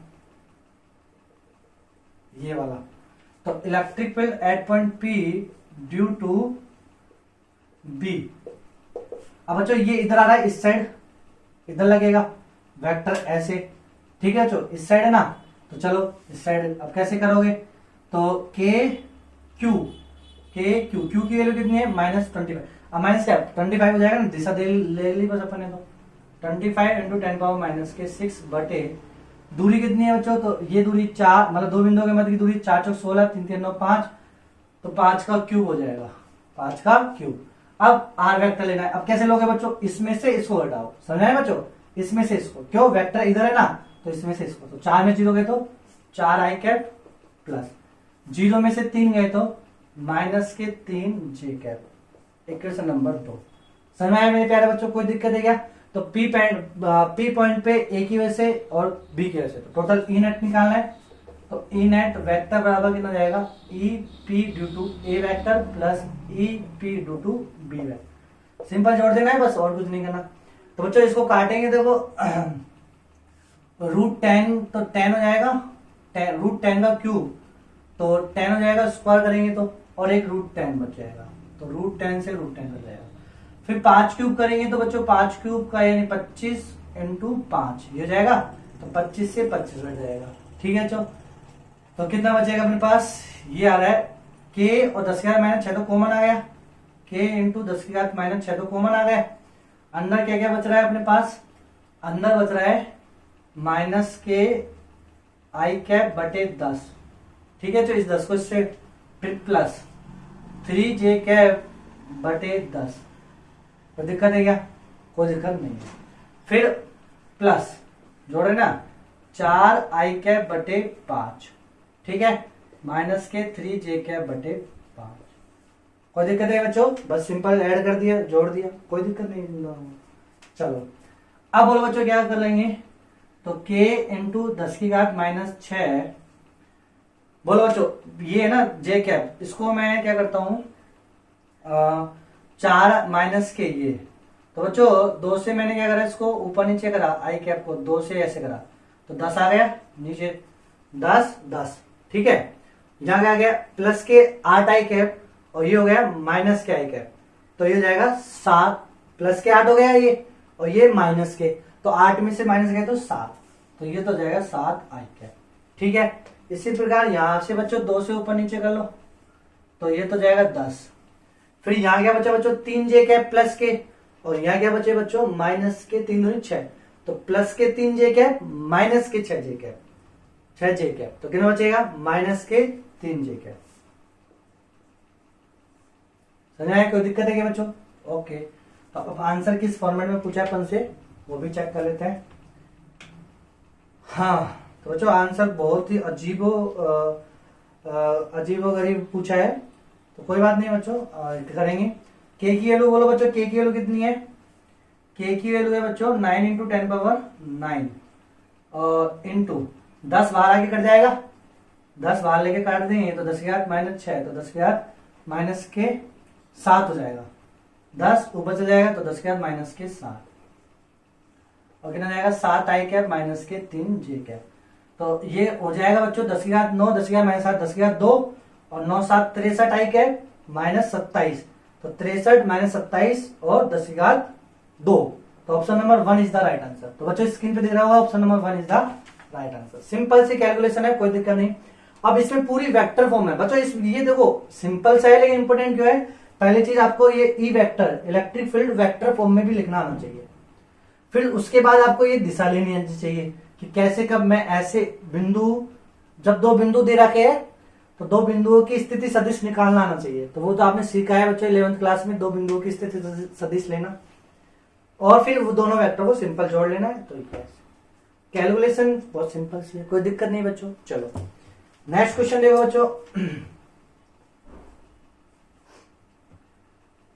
ये वाला, तो electric field at point P due to B। अब बच्चों ये इधर आ रहा है, इस साइड इधर लगेगा वेक्टर ऐसे। ठीक है बच्चों, इस साइड है ना, तो चलो इस साइड। अब कैसे करोगे, तो क्यू की वैल्यू कितनी है, -25। अब माइनस क्या 25 हो जाएगा ना, दिशा ले ली बस अपन ने, तो 25 इंटू 10⁻⁻6 बटे दूरी कितनी है बच्चों, तो ये दूरी 4, मतलब दो बिंदुओं के मध्य की दूरी 4 × 16 3 3 9 5, तो 5 का क्यूब हो जाएगा, 5 का क्यूब। अब आर वेक्टर लेना है। अब कैसे लोगे बच्चों, इसमें से इसको हटाओ, समझ आए बच्चों, इसमें से इसको, क्यों वेक्टर इधर है ना, तो इसमें से इसको, तो 4 में 0 गए तो 4 आई कैप प्लस 0 में से 3 गए तो माइनस के 3 जे कैप। इक्वेशन नंबर 2 समझ में आया मेरे प्यारे बच्चों, कोई दिक्कत है क्या? तो पी पॉइंट पे ए की वजह से और बी की वजह से, तो टोटल ई नेट निकालना है। तो ई नेट वेक्टर बराबर कितना जाएगा, E P due to A vector plus E P due to B vector. Simple जोड़ देना है बस, और कुछ नहीं करना। तो बच्चों इसको काटेंगे देखो √10 तो 10 हो जाएगा, √10 का क्यूब तो 10 हो जाएगा, स्क्वायर करेंगे तो, और एक √10 बच जाएगा, तो √10 से √10 हो जाएगा। फिर 5 क्यूब करेंगे तो बच्चों 5 क्यूब का यानी 25 इंटू 5 ये हो जाएगा, तो 25 से 25 हो जाएगा। ठीक है बच्चों, तो कितना बचेगा अपने पास, ये आ रहा है k और 10⁻⁻6 तो कॉमन आ गया, k इंटू 10⁻⁻6 तो कॉमन आ गया। अंदर क्या क्या बच रहा है अपने पास, अंदर बच रहा है -k(i)/10। ठीक है, तो इस 10 को इससे फिर प्लस 3j(10), कोई दिक्कत है क्या, कोई दिक्कत नहीं है। फिर प्लस जोड़े ना 4i(5), ठीक है, -3j(5), कोई दिक्कत है बच्चों, बस सिंपल ऐड कर दिया, जोड़ दिया, कोई दिक्कत नहीं। चलो अब बोलो बच्चों क्या कर लेंगे, तो k इंटू 10⁻⁻6, बोलो बच्चों ये है ना j, इसको मैं क्या करता हूं 4 माइनस के, ये तो बच्चों 2 से मैंने क्या करा, इसको ऊपर नीचे करा, i को 2 से ऐसे करा तो 10 आ गया, नीचे 10, ठीक है। यहां क्या आ गया, प्लस के 8i और ये हो गया माइनस के i, तो ये हो जाएगा 7, प्लस के 8 हो गया ये, और ये माइनस के, तो 8 में से माइनस गया तो 7, तो ये तो हो जाएगा 7i। ठीक है, इसी प्रकार यहां से बच्चों 2 से ऊपर नीचे कर लो तो ये तो जाएगा 10। फिर यहाँ क्या बचा बच्चों 3j प्लस के, और यहाँ क्या बचे बच्चों माइनस के 3 दूनी 6, तो प्लस के 3j माइनस के 6j, तो कितना बचेगा माइनस के 3j। समझ आया, कोई दिक्कत है क्या बच्चों, ओके। तो अब आंसर किस फॉर्मेट में पूछा है अपन से वो भी चेक कर लेते हैं। हाँ तो बच्चों आंसर बहुत ही अजीबो-गरीब पूछा है, तो कोई बात नहीं बच्चों करेंगे। के की वैल्यू बोलो बच्चों, के की वैल्यू कितनी है, के की वैल्यू है बच्चों 9 इंटू 10⁻9 और इंटू 10 बाहर आके कट जाएगा, 10 बाहर लेके काट देंगे तो 10⁻⁻6, तो 10⁻⁻7 हो जाएगा, 10 ऊपर से जाएगा तो 10⁻⁻7 और कितना जाएगा 7i माइनस के 3j, तो ये हो जाएगा बच्चों 10⁻9, 10⁻⁻7, 10⁻2 और 9 7 63i माइनस 27, तो 63 माइनस 27 और 10⁻2, तो option number 1 is the right answer. तो बच्चों स्क्रीन पे दिख रहा होगा option number 1 is the right answer. Simple सी कैलकुलेशन है, कोई दिक्कत नहीं। अब इसमें पूरी वेक्टर फॉर्म है बच्चों, ये देखो सिंपल सा है लेकिन इंपोर्टेंट क्यों है, पहली चीज आपको ये E vector electric field vector form में भी लिखना आना चाहिए। फिर उसके बाद आपको ये दिशा लेनी आनी चाहिए कि कैसे कब मैं ऐसे बिंदु, जब 2 बिंदु दे रखे हैं तो 2 बिंदुओं की स्थिति सदिश निकालना आना चाहिए, तो वो तो आपने सीखा है बच्चों 11th क्लास में, 2 बिंदुओं की स्थिति सदिश लेना और फिर वो दोनों वेक्टर को सिंपल जोड़ लेना है। तो कैलकुलेशन बहुत सिंपल सी है, कोई दिक्कत नहीं बच्चों। चलो नेक्स्ट क्वेश्चन देखो बच्चों,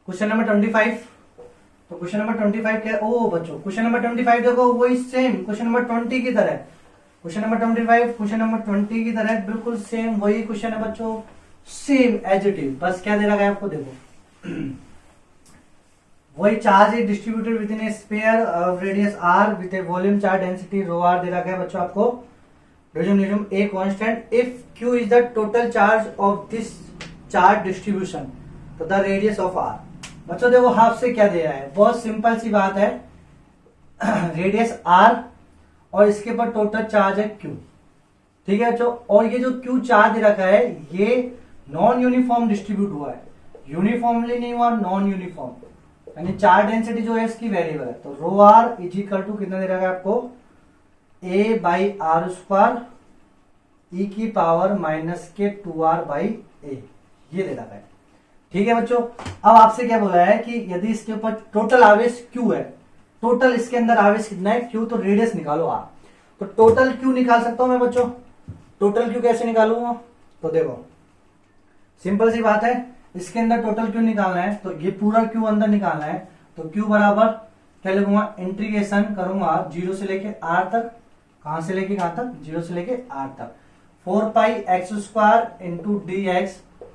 क्वेश्चन नंबर 25। तो क्वेश्चन नंबर 25 क्या, ओ बच्चों क्वेश्चन नंबर 25 देखो वही सेम क्वेश्चन नंबर 20 की तरह, क्वेश्चन नंबर 25 क्वेश्चन नंबर 20 की तरह बिल्कुल सेम वही क्वेश्चन है बच्चों, सेम एज इट इज, बस क्या दे रखा है आपको देखो वही charge is distributed with in A sphere of radius r with A volume charge density ρr दे रखा है बच्चों आपको, radium a constant, if q is the total charge of this charge distribution तो द रेडियस ऑफ r। बच्चों देखो हाफ से क्या दे रहा है, बहुत सिंपल सी बात है रेडियस r और इसके ऊपर टोटल चार्ज है q, ठीक है बच्चों, और ये जो q चार्ज दे रखा है ये नॉन यूनिफॉर्म डिस्ट्रीब्यूट हुआ है, यूनिफॉर्मली नहीं हुआ, नॉन यूनिफॉर्म, यानी चार्ज डेंसिटी जो है इसकी वेरिएबल है। तो रो आर इज इक्वल टू कितना दे रखा है आपको a/r² e की पावर माइनस के 2r/a, ये दे रखा है, ठीक है बच्चों। अब आपसे क्या बोला है कि यदि इसके ऊपर टोटल आवेश q है, टोटल इसके अंदर आवेश कितना है q, तो रेडियस निकालो r, तो टोटल q निकाल सकता हूं मैं बच्चों, टोटल q कैसे निकालूंगा, तो देखो सिंपल सी बात है, इसके अंदर टोटल q निकालना है तो ये पूरा q अंदर निकालना है, तो q बराबर क्या लिखूंगा, इंटीग्रेशन करूंगा 0 से लेके r तक, कहां से लेके कहां तक, 0 से लेके r तक, 4πx² इंटू dx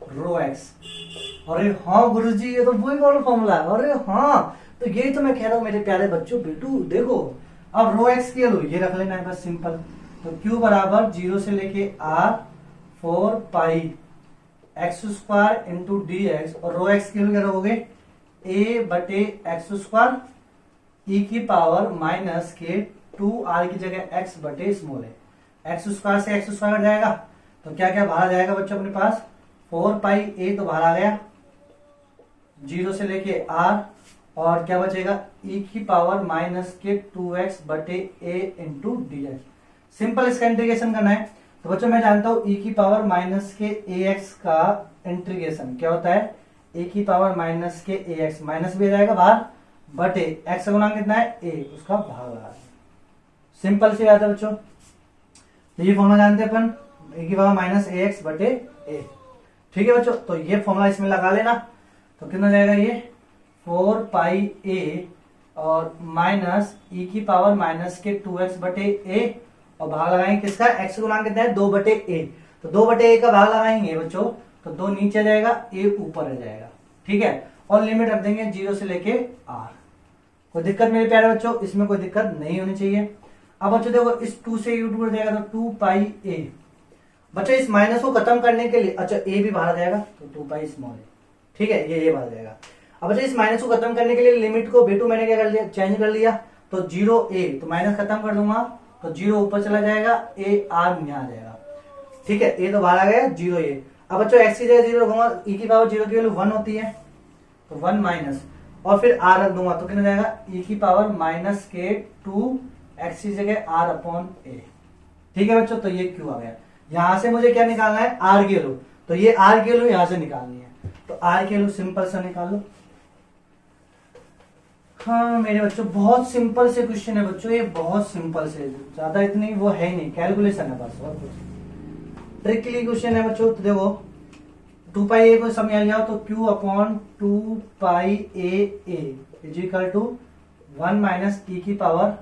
रो एक्स। अरे हाँ गुरुजी, ये तो वही वाला फॉर्मूला है। अरे हाँ, तो यही तो मैं कह रहा हूँ मेरे प्यारे बच्चों। बेटू देखो, अब रो एक्स की वैल्यू ये रख लेना है बस, सिंपल। तो Q बराबर 0 से लेके R 4 pi x square into d x, और रो एक्स की वैल्यू क्या रखोगे, a बटे एक्स स्क्वायर ई की पावर माइनस के 2R की जगह x बटे स्मॉल है। एक्स स्क्वायर से एक्स स्क्वायर कट जाएगा, तो क्या क्या बाहर आ जाएगा बच्चों अपने पास, 4 पाई a तो बाहर आ गया 0 से लेके R, और क्या बचेगा e की पावर माइनस के 2x बटे a into d x. Simple इसका इंटीग्रेशन करना है। तो बच्चों मैं जानता हूं e की पावर माइनस के ax का इंटीग्रेशन क्या होता है, e की पावर माइनस के ax, माइनस भी आ जाएगा बाहर, बटे x का गुणांक कितना है a, उसका भाग लगा। सिंपल सी बात है बच्चों। तो ये फॉर्मूला जानते हैं अपन, e की पावर माइनस ax बटे a। ठीक है बच्चों, तो ये फॉर्मूला इसमें लगा लेना। तो कितना जाएगा ये 4 पाई a और माइनस e की पावर माइनस के 2x बटे a, और भाग लगाएंगे किसका, x गुणांक कितना है 2 बटे a। तो 2 बटे a का भाग लगाएंगे बच्चों, तो 2 नीचे जाएगा, a ऊपर आ जाएगा। ठीक है, और लिमिट रख देंगे 0 से लेके r। कोई दिक्कत मेरे प्यारे बच्चों, इसमें कोई दिक्कत नहीं होनी चाहिए। अब बच्चों देखो, इस 2 से u 2 हो जाएगा, तो 2 पाई a। बच्चों इस माइनस को खत्म करने के लिए, अच्छा a भी बाहर आ जाएगा, तो 2 पाई स्मॉल है। ठीक है, ये बाहर जाएगा। अब बच्चों इस माइनस को खत्म करने के लिए लिमिट को बेटू मैंने क्या कर लिया, चेंज कर लिया। तो 0a, तो माइनस खत्म कर दूंगा, तो 0 ऊपर चला जाएगा, a r यहाँ आ जाएगा। ठीक है, a तो बाहर आ गया, 0a। अब बच्चों x की जगह 0 रखूंगा, e की पावर 0 की वैल्यू 1 होती है, तो 1 माइनस, और फिर r रख दूंगा, तो कितना जाएगा e की पावर माइनस के 2 x की जगह r अपॉन a। ठीक है बच्चों, तो ये q आ गया। यहां से मुझे क्या निकालना है, r की वैल्यू। तो ये r की वैल्यू यहां से निकालनी है, तो r की वैल्यू सिंपल सा निकाल लो। हाँ मेरे बच्चों, बहुत सिंपल से क्वेश्चन है बच्चों, ये बहुत सिंपल से, ज्यादा इतनी वो है नहीं, कैलकुलेशन है बस, और कुछ ट्रिकली क्वेश्चन है बच्चों। तो देखो 2 पाई ए को समझ लिया, तो q upon 2 pi a is equal to 1 minus e की पावर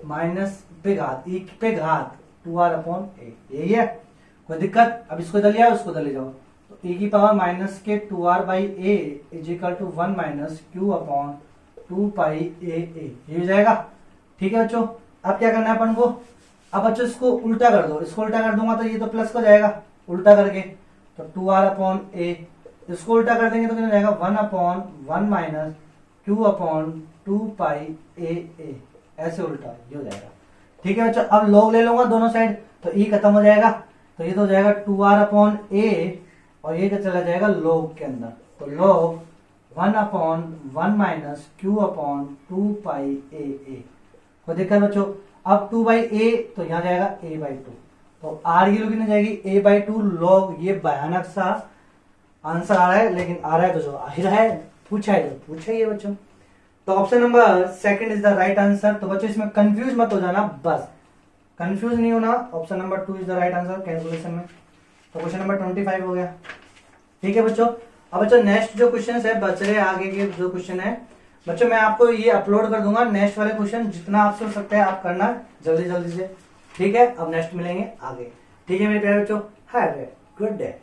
माइनस पे घात ई पे घात 2r अपॉन ए, यही है। कोई दिक्कत, अब इसको इधर ले आओ, उसको इधर ले जाओ, तो e की पावर माइनस के 2r by A is equal to 1 minus q upon 2 pi A, ये हो जाएगा। ठीक है बच्चों, अब क्या करना है अपन को, अब बच्चों इसको उल्टा कर दो, इसको उल्टा कर दूंगा तो ये तो प्लस हो जाएगा उल्टा करके, तो 2r अपॉन ए, इसको उल्टा कर देंगे तो कितना जाएगा 1 upon 1 minus q upon 2 pi ए, ऐसे उल्टा ये हो जाएगा। ठीक है बच्चों, अब लॉग ले लूंगा दोनों साइड, तो e खत्म हो जाएगा, तो ये तो हो जाएगा 2r अपॉन ए, और ये क्या चला जाएगा लॉग के अंदर, तो log 1 upon 1 minus q upon 2 pi ए। कोई दिक्कत बच्चों, अब 2 बाई ए, तो यहाँ जाएगा a बाई 2, तो r की कितनी जाएगी a बाई 2 लॉग, ये भयानक सा आंसर आ रहा है, लेकिन आ रहा है तो जो आ ही रहा है, पूछा है तो पूछा ही है बच्चों। तो option number second is the right answer. तो बच्चों इसमें कंफ्यूज मत हो जाना, बस कंफ्यूज नहीं होना, option number 2 is the right answer calculation में। तो क्वेश्चन नंबर 25 हो गया। ठीक है बच्चों, अब बच्चों नेक्स्ट जो क्वेश्चन है बच रहे आगे के जो क्वेश्चन है बच्चों, मैं आपको ये अपलोड कर दूंगा नेक्स्ट वाले क्वेश्चन, जितना आपसे हो सकता है आप करना जल्दी जल्दी से। ठीक है, अब नेक्स्ट मिलेंगे आगे। ठीक है मेरे प्यारे बच्चों, हैव ए गुड डे।